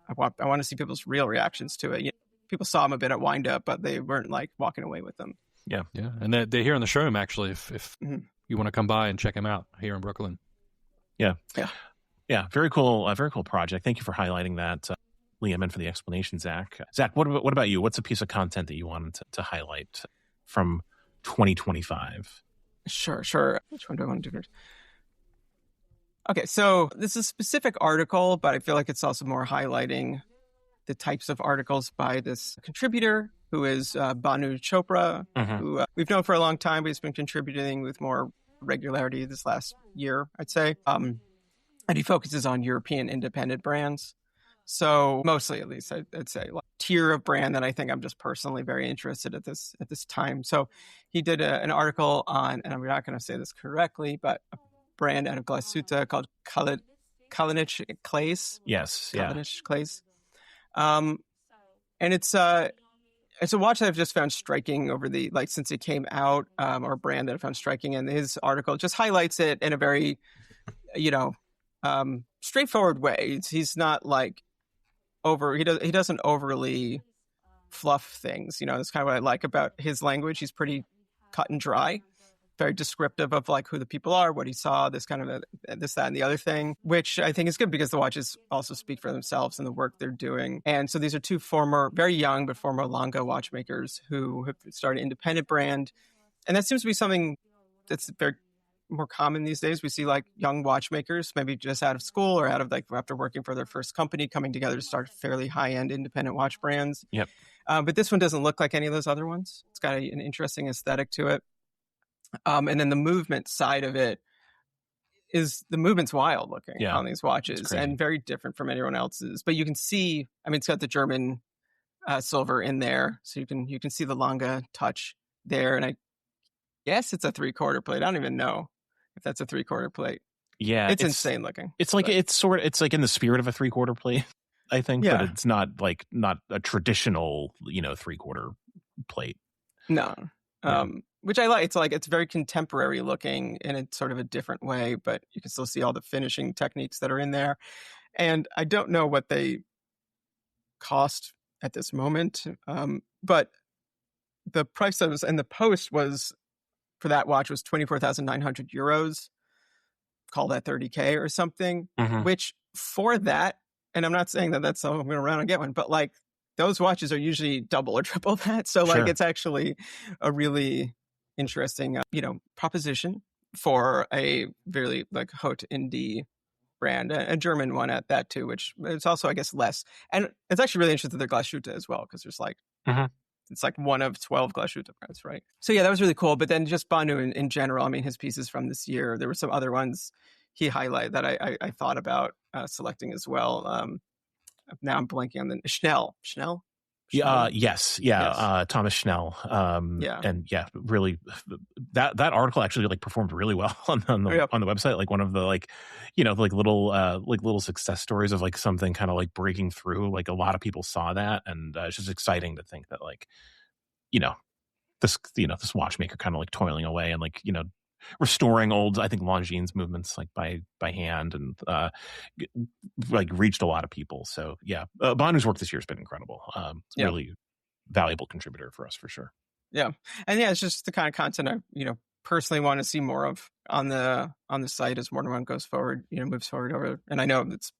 Speaker 3: I want to see people's real reactions to it. People saw them a bit at Wind Up, but they weren't like walking away with them.
Speaker 2: Yeah, and they're here in the showroom actually. If you want to come by and check them out here in Brooklyn.
Speaker 1: Yeah. Very cool. Very cool project. Thank you for highlighting that, Liam, and for the explanation, Zach. Zach, what about you? What's a piece of content that you wanted to highlight from 2025?
Speaker 3: Sure. Which one do I want to do first? Okay, so this is a specific article, but I feel like it's also more highlighting the types of articles by this contributor, who is Bhanu Chopra, who we've known for a long time, but he's been contributing with more regularity this last year, I'd say. And he focuses on European independent brands. So mostly, at least, I'd say, like, tier of brand that I think I'm just personally very interested at this time. So he did an article on, and I'm not going to say this correctly, but a brand out of Glasuta called Kalinic Clays.
Speaker 1: Yes, yeah.
Speaker 3: Kalinic Clays. And it's a watch that I've just found striking over since it came out, or a brand that I found striking. And his article just highlights it in a very, straightforward way. He's not like he doesn't overly fluff things. That's kind of what I like about his language. He's pretty cut and dry, very descriptive of like who the people are, what he saw, this kind of this, that, and the other thing, which I think is good because the watches also speak for themselves and the work they're doing. And so these are 2 very young, but former Lange watchmakers who have started an independent brand. And that seems to be something that's very more common these days. We see like young watchmakers, maybe just out of school or out of after working for their first company, coming together to start fairly high-end independent watch brands.
Speaker 1: Yep.
Speaker 3: But this one doesn't look like any of those other ones. It's got an interesting aesthetic to it. And then the movement side of it the movement's wild looking on these watches and very different from anyone else's. But you can see, it's got the German silver in there, so you can see the Lange touch there. And I guess it's a 3/4 plate. I don't even know if that's a 3/4 plate.
Speaker 1: Yeah,
Speaker 3: it's insane looking.
Speaker 1: It's like it's like in the spirit of a 3/4 plate, I think, but it's not a traditional 3/4 plate.
Speaker 3: No. Which I like. It's very contemporary looking in a sort of a different way, but you can still see all the finishing techniques that are in there. And I don't know what they cost at this moment, but the price that was in the post for that watch was 24,900 euros. Call that 30K or something, which for that, and I'm not saying that that's I'm going to run and get one, but like those watches are usually double or triple that. So like it's actually a really interesting, proposition for a very like haute indie brand, a German one at that too, which is also, I guess, less. And it's actually really interesting that they're Glashütte as well, because there's like, it's like one of 12 Glashütte brands, right? So yeah, that was really cool. But then just Bhanu in general, his pieces from this year, there were some other ones he highlighted that I thought about selecting as well. Now I'm blanking on the Schnell.
Speaker 1: Yes. Thomas Schnell. And really, that article actually like performed really well on the website. Like one of the little success stories of like something kind of like breaking through. Like a lot of people saw that, and it's just exciting to think that this watchmaker kind of like toiling away and like restoring old, I think, Longines movements like by hand, and like reached a lot of people. So yeah, Banu's work this year has been incredible. Really valuable contributor for us for sure.
Speaker 3: Yeah, and yeah, it's just the kind of content I personally want to see more of on the site as Mortarbound goes forward, moves forward over. And I know it's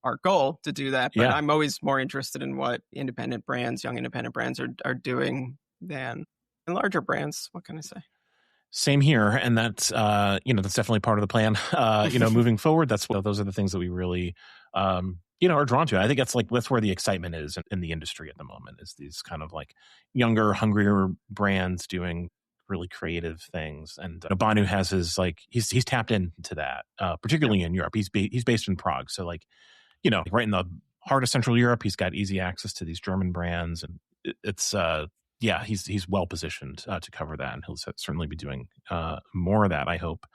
Speaker 3: our goal to do that, but I'm always more interested in what young independent brands are doing than larger brands. What can I say?
Speaker 1: Same here, and that's that's definitely part of the plan. Moving forward, those are the things that we really are drawn to. I think that's where the excitement is in the industry at the moment, is these kind of like younger, hungrier brands doing really creative things. And Banu has his he's tapped into that, particularly in Europe. He's based in Prague, so right in the heart of Central Europe, he's got easy access to these German brands, and it's he's well positioned to cover that, and he'll certainly be doing more of that, I hope,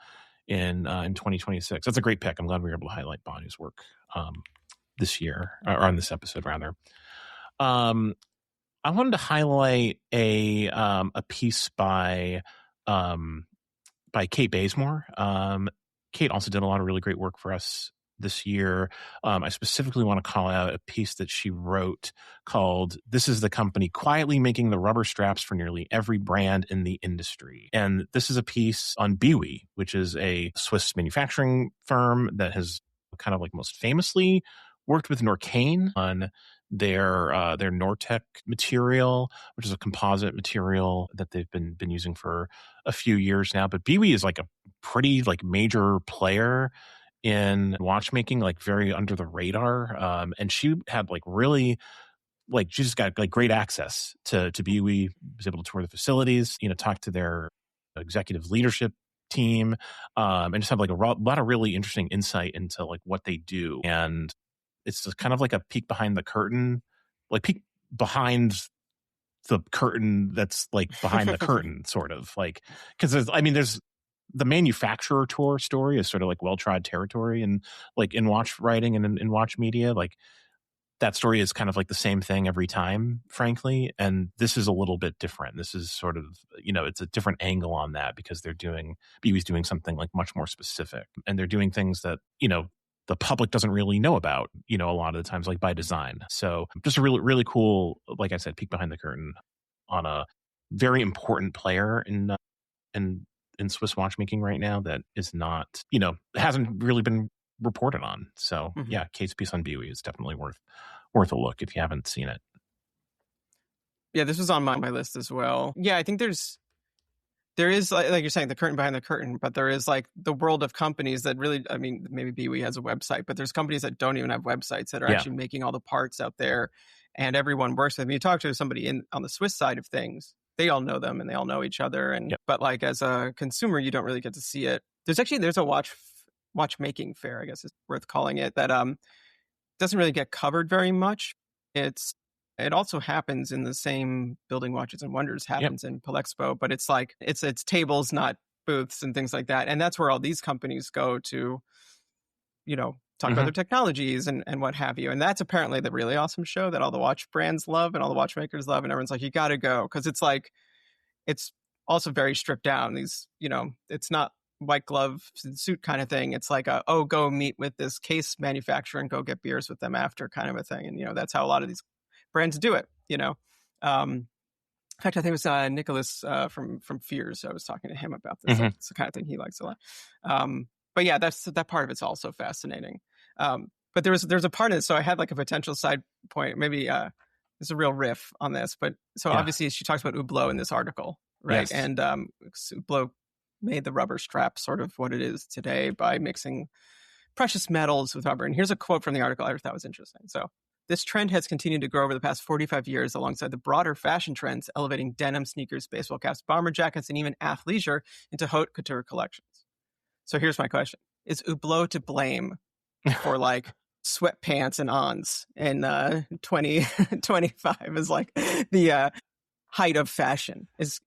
Speaker 1: in 2026. That's a great pick. I'm glad we were able to highlight Banu's work this year, or on this episode rather. I wanted to highlight a piece by Kate Bazemore. Kate also did a lot of really great work for us this year. I specifically want to call out a piece that she wrote called "This is the Company Quietly Making the Rubber Straps for Nearly Every Brand in the Industry." And this is a piece on Biwi, which is a Swiss manufacturing firm that has kind of most famously worked with Norqain on their Nortec material, which is a composite material that they've been using for a few years now. But Biwi is a pretty major player in watchmaking, very under the radar. And she had really she just got great access to Biwi, was able to tour the facilities, talk to their executive leadership team, and just have a lot of really interesting insight into what they do. And it's just kind of a peek behind the curtain, peek behind the curtain that's behind the curtain, sort of because there's the manufacturer tour story is sort of well-trod territory, and in watch writing and in watch media, that story is kind of the same thing every time, frankly. And this is a little bit different. This is sort of, it's a different angle on that, because Biwi's doing something much more specific, and they're doing things that, the public doesn't really know about, a lot of the times, by design. So just a really, really cool, like I said, peek behind the curtain on a very important player in Swiss watchmaking right now that is not, hasn't really been reported on. So yeah, Kate's piece on Biwi is definitely worth a look if you haven't seen it.
Speaker 3: Yeah, this was on my list as well. Yeah, I think there is, like you're saying, the curtain behind the curtain, but there is the world of companies that really, maybe Biwi has a website, but there's companies that don't even have websites that are actually making all the parts out there, and everyone works with them. You talk to somebody on the Swiss side of things, they all know them and they all know each other. And but as a consumer, you don't really get to see it. There's a watchmaking fair, I guess is worth calling it, that doesn't really get covered very much. It also happens in the same building, Watches and Wonders happens in Palexpo, but it's it's tables, not booths and things like that. And that's where all these companies go to, talk about their technologies and what have you. And that's apparently the really awesome show that all the watch brands love and all the watchmakers love. And everyone's you got to go, because it's it's also very stripped down. These, it's not white glove suit kind of thing. It's go meet with this case manufacturer and go get beers with them after kind of a thing. And, that's how a lot of these brands do it, In fact, I think it was Nicholas from Fears. I was talking to him about this. It's the kind of thing he likes a lot. But yeah, that part of it's also fascinating. But there's a part of it. So I had a potential side point. Maybe there's a real riff on this. But so obviously she talks about Hublot in this article, right? Yes. And Hublot made the rubber strap sort of what it is today by mixing precious metals with rubber. And here's a quote from the article I thought was interesting. So, "This trend has continued to grow over the past 45 years alongside the broader fashion trends, elevating denim, sneakers, baseball caps, bomber jackets, and even athleisure into haute couture collections." So here's my question. Is Hublot to blame for sweatpants and ons in 2025 is the height of fashion? Is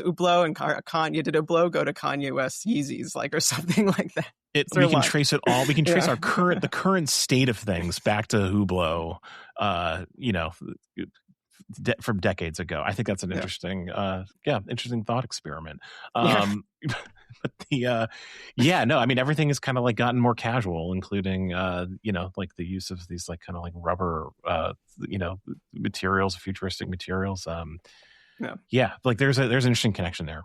Speaker 3: Hublot and Kanye, did Hublot go to Kanye West's Yeezys or something like that?
Speaker 1: We can trace it all. We can trace the current state of things back to Hublot, from decades ago. I think that's an interesting, interesting thought experiment. But no, I mean, everything has kind of like gotten more casual, including, like the use of these like kind of like rubber, materials, futuristic materials. Like there's an interesting connection there,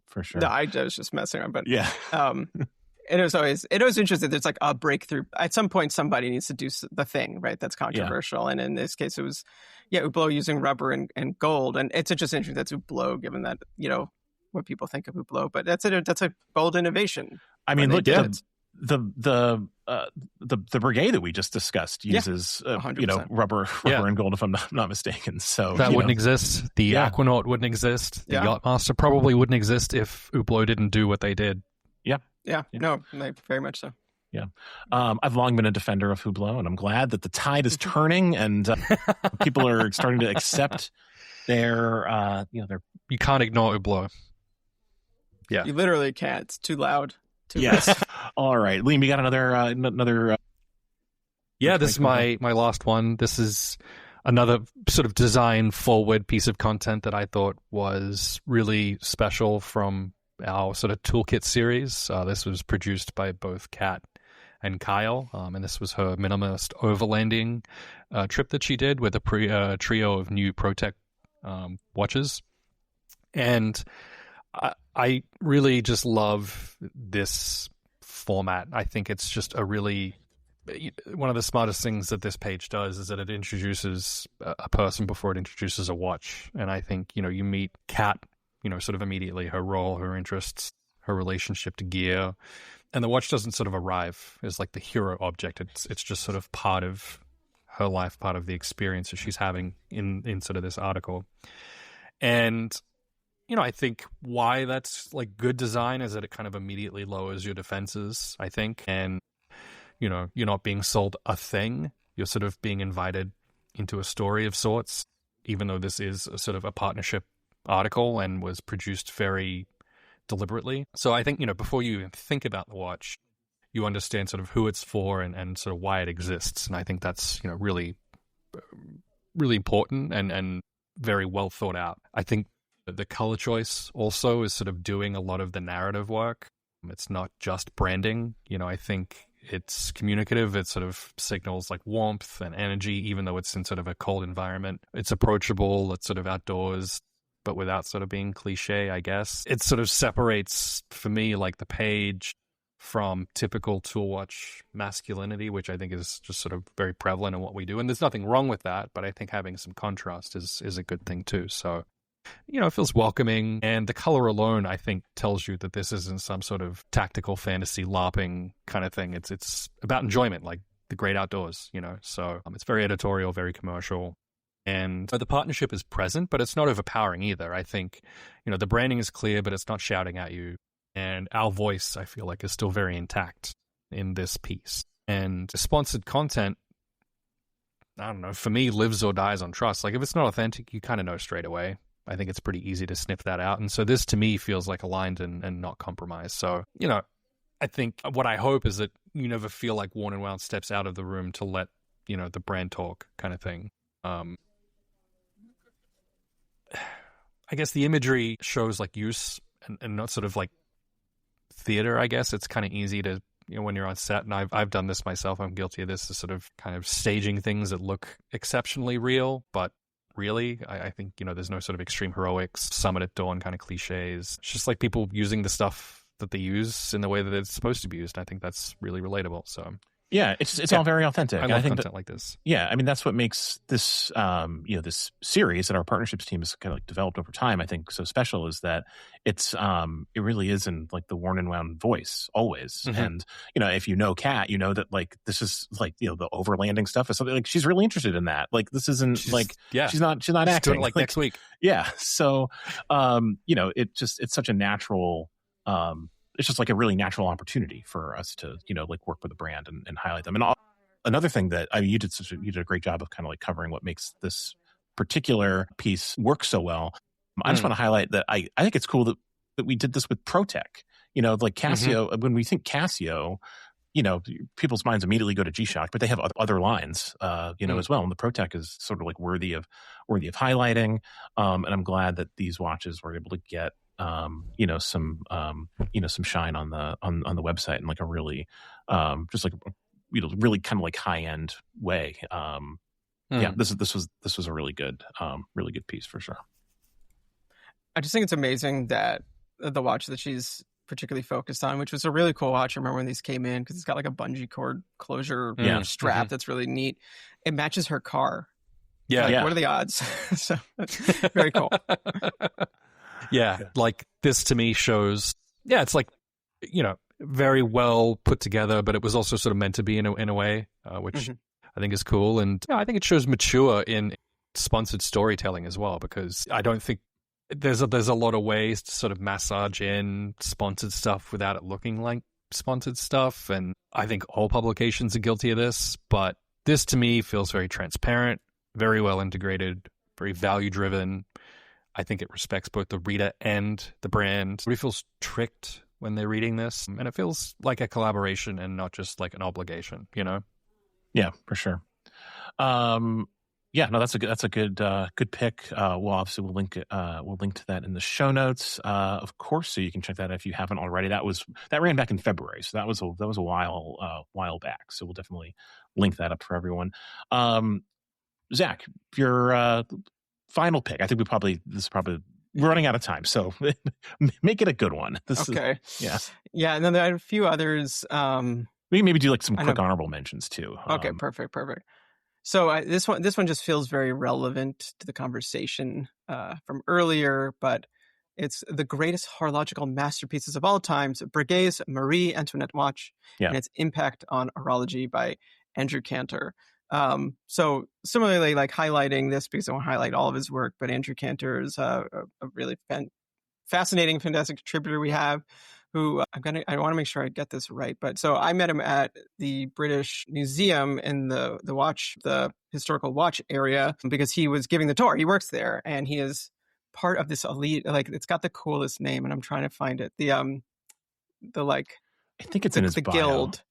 Speaker 1: for sure.
Speaker 3: No, I was just messing around, but it was always interesting. There's like a breakthrough. At some point, somebody needs to do the thing, right? That's controversial. And in this case, it was, Hublot using rubber and gold. And it's just interesting that's Hublot, given that, what people think of Hublot. But that's a bold innovation.
Speaker 1: I mean, look, the brigade that we just discussed uses rubber and gold, if I'm not mistaken. So
Speaker 2: that wouldn't exist. The Aquanaut wouldn't exist. The Yachtmaster probably wouldn't exist if Hublot didn't do what they did.
Speaker 3: No, very much so.
Speaker 1: I've long been a defender of Hublot, and I'm glad that the tide is turning and people are starting to accept their
Speaker 2: You can't ignore Hublot. Yeah,
Speaker 3: you literally can't. It's too loud.
Speaker 1: Yes. All right, Liam, you got another.
Speaker 2: This is my last one. This is another sort of design forward piece of content that I thought was really special from our sort of toolkit series. This was produced by both Kat and Kyle, and this was her minimalist overlanding trip that she did with a trio of new ProTech watches. And I really just love this format. I think it's just one of the smartest things that this page does is that it introduces a person before it introduces a watch. And I think, you meet Kat, sort of immediately, her role, her interests, her relationship to gear. And the watch doesn't sort of arrive as like the hero object. It's just sort of part of her life, part of the experience that she's having in sort of this article. And, I think why that's like good design is that it kind of immediately lowers your defenses, I think. And, you're not being sold a thing. You're sort of being invited into a story of sorts, even though this is a sort of a partnership article and was produced very deliberately. So I think, before you even think about the watch, you understand sort of who it's for and sort of why it exists. And I think that's, really, really important and very well thought out. I think the color choice also is sort of doing a lot of the narrative work. It's not just branding. I think it's communicative. It sort of signals like warmth and energy, even though it's in sort of a cold environment. It's approachable. It's sort of outdoors, but without sort of being cliche, I guess. It sort of separates, for me, like the page from typical tool watch masculinity, which I think is just sort of very prevalent in what we do. And there's nothing wrong with that, but I think having some contrast is a good thing too. So, it feels welcoming. And the color alone, I think, tells you that this isn't some sort of tactical fantasy LARPing kind of thing. It's about enjoyment, like the great outdoors, So it's very editorial, very commercial. And the partnership is present, but it's not overpowering either. I think, the branding is clear, but it's not shouting at you. And our voice, I feel like, is still very intact in this piece. And sponsored content, I don't know, for me, lives or dies on trust. Like, if it's not authentic, you kind of know straight away. I think it's pretty easy to sniff that out. And so this, to me, feels like aligned and not compromised. So, I think what I hope is that you never feel like Worn and Wound steps out of the room to let, the brand talk kind of thing. I guess the imagery shows like use and not sort of like theater, I guess. It's kind of easy to, when you're on set, and I've done this myself, I'm guilty of this, is sort of kind of staging things that look exceptionally real, but really, I think, there's no sort of extreme heroics, summit at dawn kind of cliches. It's just like people using the stuff that they use in the way that it's supposed to be used. I think that's really relatable. So
Speaker 1: yeah, it's all very authentic.
Speaker 2: I love
Speaker 1: think
Speaker 2: content like this.
Speaker 1: Yeah, I mean, that's what makes this, this series that our partnerships team has kind of like developed over time, I think, so special, is that it's, it really is in like the Worn and Wound voice always. Mm-hmm. And, if you know Kat, you know that like this is like, the overlanding stuff is something like she's really interested in that. Like this isn't she's not acting
Speaker 2: doing it like next week.
Speaker 1: Yeah. So, it's such a natural, it's just like a really natural opportunity for us to, like work with a brand and highlight them. And another thing that you did a great job of kind of like covering what makes this particular piece work so well. I just want to highlight that I think it's cool that we did this with ProTech. Like Casio, when we think Casio, people's minds immediately go to G-Shock, but they have other lines, as well. And the ProTech is sort of like worthy of highlighting. And I'm glad that these watches were able to get, some shine on the website in like a really, just like, really kind of like high end way. Yeah, this was a really good piece for sure.
Speaker 3: I just think it's amazing that the watch that she's particularly focused on, which was a really cool watch. I remember when these came in because it's got like a bungee cord closure strap that's really neat. It matches her car.
Speaker 2: Yeah,
Speaker 3: What are the odds? So that's very cool.
Speaker 2: Yeah, like this to me shows. Yeah, it's like very well put together, but it was also sort of meant to be in a way, which I think is cool, and I think it shows mature in sponsored storytelling as well, because I don't think there's a lot of ways to sort of massage in sponsored stuff without it looking like sponsored stuff, and I think all publications are guilty of this, but this to me feels very transparent, very well integrated, very value driven. I think it respects both the reader and the brand. Nobody feels tricked when they're reading this, and it feels like a collaboration and not just like an obligation,
Speaker 1: Yeah, for sure. That's a good pick. Obviously we'll link to that in the show notes, of course, so you can check that out if you haven't already. That ran back in February, so that was a while back. So we'll definitely link that up for everyone. Zach, your final pick. I think this is probably we're running out of time, so make it a good one.
Speaker 3: Okay. Yeah. And then there are a few others.
Speaker 1: We can maybe do like some quick honorable mentions too.
Speaker 3: Okay, perfect. So this one just feels very relevant to the conversation from earlier, but it's the greatest horological masterpieces of all times, Breguet's Marie Antoinette watch and its impact on horology by Andrew Cantor. So similarly, like highlighting this because I won't highlight all of his work, but Andrew Cantor is a really fascinating, fantastic contributor we have, who I want to make sure I get this right. But so I met him at the British Museum in the historical watch area because he was giving the tour. He works there and he is part of this elite, like it's got the coolest name and I'm trying to find it. I think it's
Speaker 1: in his
Speaker 3: the
Speaker 1: bio.
Speaker 3: Guild.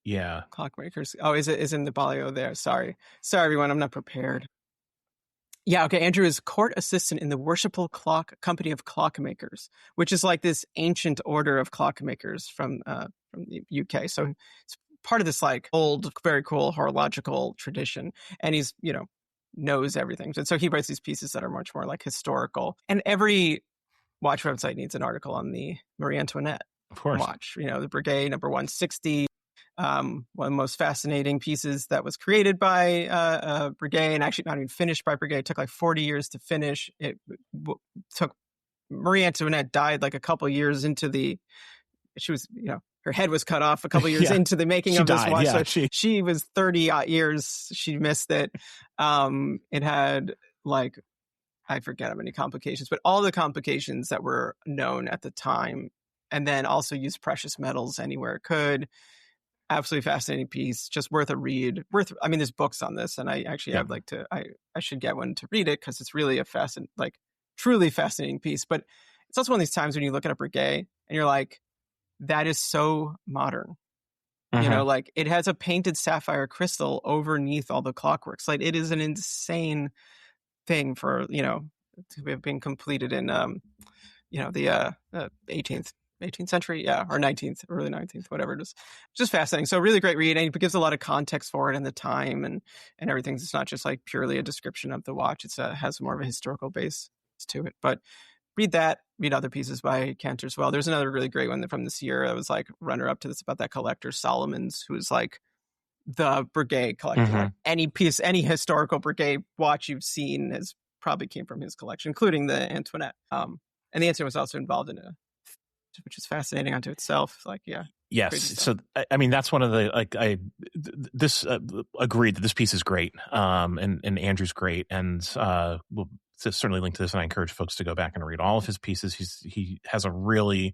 Speaker 1: Yeah.
Speaker 3: Clockmakers. Oh, is in the bio there? Sorry, everyone. I'm not prepared. Yeah, okay. Andrew is court assistant in the Worshipful Clock Company of Clockmakers, which is like this ancient order of clockmakers from the UK. So it's part of this like old, very cool horological tradition. And he's, knows everything. And so he writes these pieces that are much more like historical. And every watch website needs an article on the Marie Antoinette watch. The Breguet number 160. One of the most fascinating pieces that was created by Breguet and actually not even finished by Breguet. It took like 40 years to finish. It took Marie Antoinette died like a couple years into she was, her head was cut off a couple years into the making of this watch.
Speaker 1: Yeah,
Speaker 3: so she was 30 years. She missed it. It had like, I forget how many complications, but all the complications that were known at the time, and then also used precious metals anywhere it could. Absolutely fascinating piece, just worth a read. There's books on this, and I actually have I should get one to read it because it's really a truly fascinating piece. But it's also one of these times when you look at a Breguet and you're like, that is so modern. Like it has a painted sapphire crystal overneath all the clockworks. Like it is an insane thing for to have been completed in the 18th century, or 19th, early 19th, whatever it is. Just fascinating. So really great read, and it gives a lot of context for it and the time and everything. It's not just like purely a description of the watch. It has more of a historical base to it. But read that, read other pieces by Cantor as well. There's another really great one from this year that was like runner up to this about that collector, Solomons, who's like the Breguet collector.
Speaker 1: Mm-hmm.
Speaker 3: Any historical Breguet watch you've seen probably came from his collection, including the Antoinette. And the Antoinette was also involved in which is fascinating unto itself.
Speaker 1: Yes. So, that's one of the, agreed that this piece is great. And Andrew's great. And, we'll certainly link to this. And I encourage folks to go back and read all of his pieces. He has a really,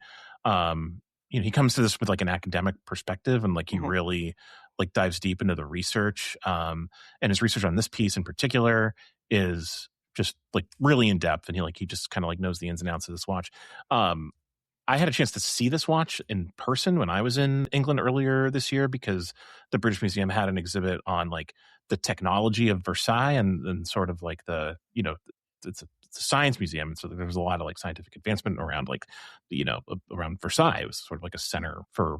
Speaker 1: he comes to this with like an academic perspective and like, he really like dives deep into the research. And his research on this piece in particular is just like really in depth. And he just kind of like knows the ins and outs of this watch. I had a chance to see this watch in person when I was in England earlier this year, because the British Museum had an exhibit on like the technology of Versailles and sort of like the, you know, it's a science museum. So there was a lot of like scientific advancement around like, you know, around Versailles. It was sort of like a center for,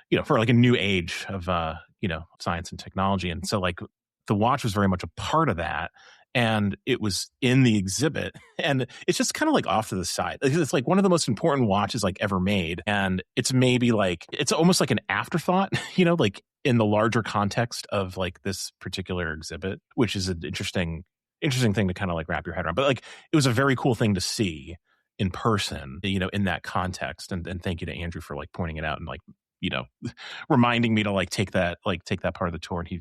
Speaker 1: you know, for like a new age of, you know, science and technology. And so like the watch was very much a part of that. And it was in the exhibit, and it's just kind of like off to the side. It's like one of the most important watches like ever made. And it's maybe like, it's almost like an afterthought, you know, like in the larger context of like this particular exhibit, which is an interesting thing to kind of like wrap your head around. But like, it was a very cool thing to see in person, you know, in that context. And thank you to Andrew for like pointing it out and like, you know, reminding me to like take that part of the tour, and he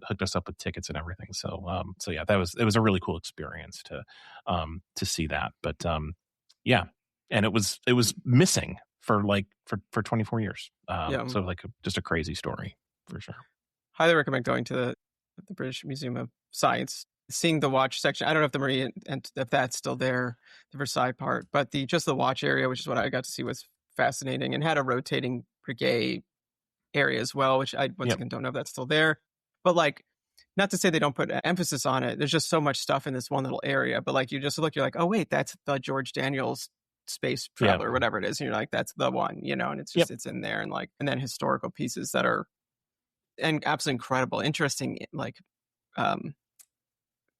Speaker 1: hooked us up with tickets and everything. So, so yeah, it was a really cool experience to see that. But, yeah, and it was missing for 24 years. So like just a crazy story for sure.
Speaker 3: Highly recommend going to the British Museum of Science, seeing the watch section. I don't know if the Marie and if that's still there, the Versailles part, but just the watch area, which is what I got to see, was fascinating, and had a rotating Breguet area as well, which I once again don't know if that's still there. But like, not to say they don't put emphasis on it. There's just so much stuff in this one little area. But like, you just look, you're like, oh wait, that's the George Daniels space traveler, or whatever it is. And you're like, that's the one, you know. And it's just it's in there, and like, and then historical pieces that are and absolutely incredible, interesting, like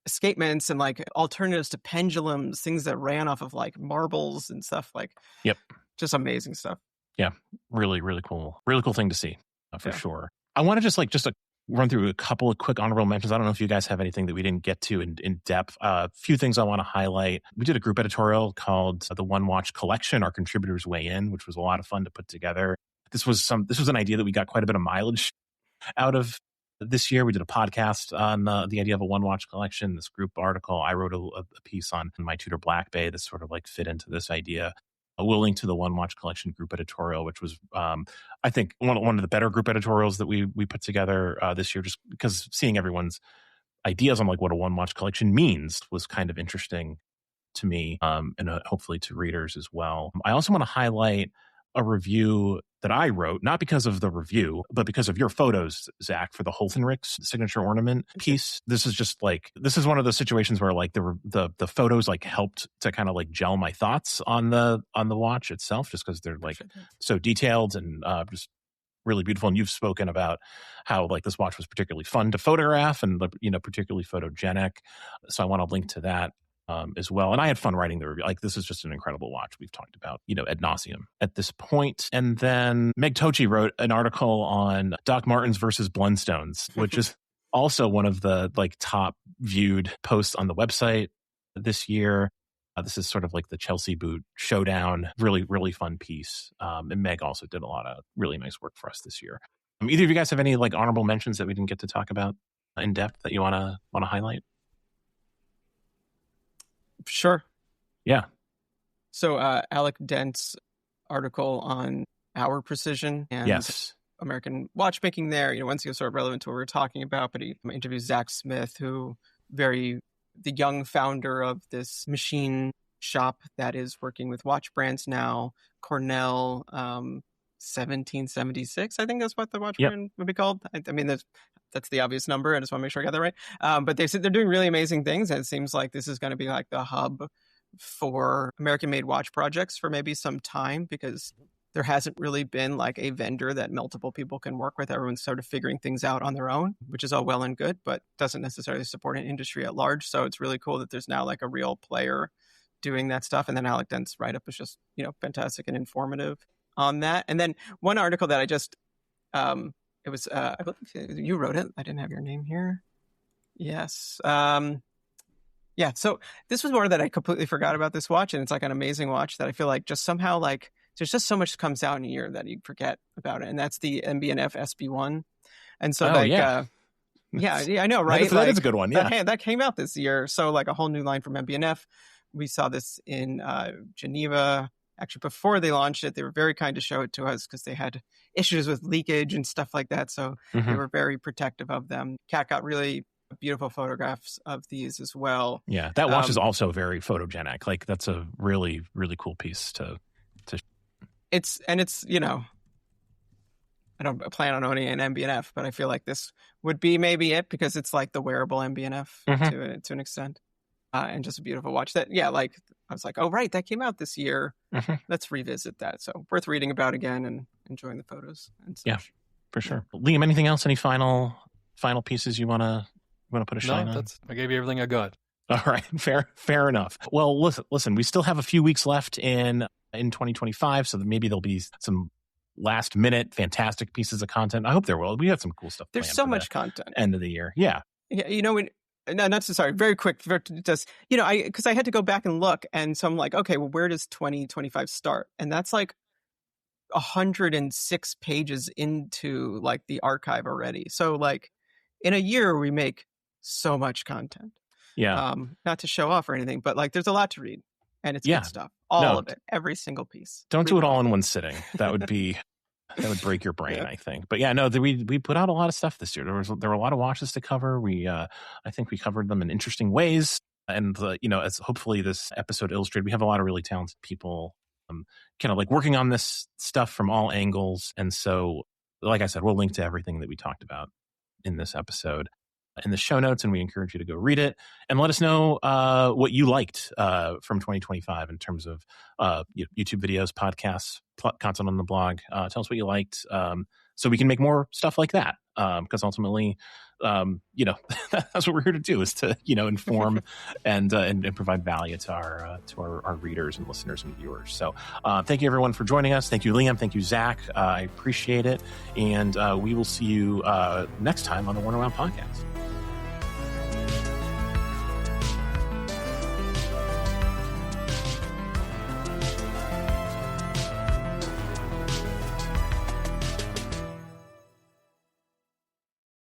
Speaker 3: escapements and like alternatives to pendulums, things that ran off of like marbles and stuff. Like, just amazing stuff.
Speaker 1: Yeah, really, really cool thing to see for sure. I want to just run through a couple of quick honorable mentions. I don't know if you guys have anything that we didn't get to in depth. A few things I want to highlight. We did a group editorial called The One Watch Collection, Our Contributors Weigh In, which was a lot of fun to put together. This was an idea that we got quite a bit of mileage out of this year. We did a podcast on the idea of a one watch collection, this group article. I wrote a piece on my Tudor Black Bay that sort of like fit into this idea. We'll link to the One Watch Collection group editorial, which was, I think, one of the better group editorials that we put together this year, just because seeing everyone's ideas on like what a one watch collection means was kind of interesting to me, and hopefully to readers as well. I also want to highlight a review that I wrote, not because of the review, but because of your photos, Zach, for the Holtenrichs signature ornament piece. This is one of those situations where like the photos like helped to kind of like gel my thoughts on the watch itself, just because they're like so detailed and just really beautiful. And you've spoken about how like this watch was particularly fun to photograph and, you know, particularly photogenic. So I want to link to that as well. And I had fun writing the review. Like, this is just an incredible watch we've talked about, you know, ad nauseum at this point. And then Meg Tochi wrote an article on Doc Martens versus Blundstones, which is also one of the like top viewed posts on the website this year. This is sort of like the Chelsea boot showdown. Really, really fun piece. And Meg also did a lot of really nice work for us this year. Either of you guys have any like honorable mentions that we didn't get to talk about in depth that you want to highlight?
Speaker 3: Sure.
Speaker 1: Yeah.
Speaker 3: So Alec Dent's article on Hour Precision and American watchmaking there, you know, once again, sort of relevant to what we were talking about, but he interviews Zach Smith, who the young founder of this machine shop that is working with watch brands now, Cornell 1776, I think that's what the watch brand would be called. I mean, that's the obvious number. I just want to make sure I got that right. But they said they're doing really amazing things, and it seems like this is going to be like the hub for American-made watch projects for maybe some time, because there hasn't really been like a vendor that multiple people can work with. Everyone's sort of figuring things out on their own, which is all well and good, but doesn't necessarily support an industry at large. So it's really cool that there's now like a real player doing that stuff. And then Alec Dent's write-up is just, you know, fantastic and informative on that. And then one article that I just, it was, I believe you wrote it. I didn't have your name here. Yes. Yeah. So this was more that I completely forgot about this watch. And it's like an amazing watch that I feel like just somehow like, there's just so much comes out in a year that you forget about it. And that's the MB&F SB1. And so yeah, I know, right?
Speaker 1: That is a good one. Yeah.
Speaker 3: That came out this year. So like a whole new line from MB&F. We saw this in Geneva. Actually, before they launched it, they were very kind to show it to us because they had issues with leakage and stuff like that. So they were very protective of them. Kat got really beautiful photographs of these as well.
Speaker 1: Yeah, that watch is also very photogenic. Like, that's a really, really cool piece to
Speaker 3: it's I don't plan on owning an MBNF, but I feel like this would be maybe it because it's like the wearable MBNF to an extent, and just a beautiful watch. That like I was like, oh right, that came out this year. Let's revisit that. So worth reading about again and enjoying the photos and such.
Speaker 1: Yeah, for sure. Liam, anything else? Any final pieces you want to put a shine on?
Speaker 2: I gave you everything I got.
Speaker 1: All right, fair enough. Well, listen, we still have a few weeks left in 2025, so maybe there'll be some last minute fantastic pieces of content. I hope there will. We have some cool stuff.
Speaker 3: There's so much content.
Speaker 1: End of the year. Yeah.
Speaker 3: Very quick. Just, because I had to go back and look, and so I'm like, okay, well, where does 2025 start? And that's like 106 pages into like the archive already. So like in a year we make so much content.
Speaker 1: Yeah.
Speaker 3: Not to show off or anything, but like there's a lot to read, and it's good stuff. All of it, every single piece.
Speaker 1: Don't do it all in one sitting. That would break your brain, I think. But yeah, no, we put out a lot of stuff this year. There were a lot of watches to cover. I think we covered them in interesting ways. And as hopefully this episode illustrated, we have a lot of really talented people, kind of like working on this stuff from all angles. And so, like I said, we'll link to everything that we talked about in this episode in the show notes, and we encourage you to go read it and let us know what you liked from 2025 in terms of YouTube videos, podcasts, content on the blog. Tell us what you liked so we can make more stuff like that, because ultimately that's what we're here to do, is to inform and provide value to our readers and listeners and viewers. So thank you everyone for joining us. Thank you, Liam. Thank you, Zach. I appreciate it, and we will see you next time on the Worn Around Podcast.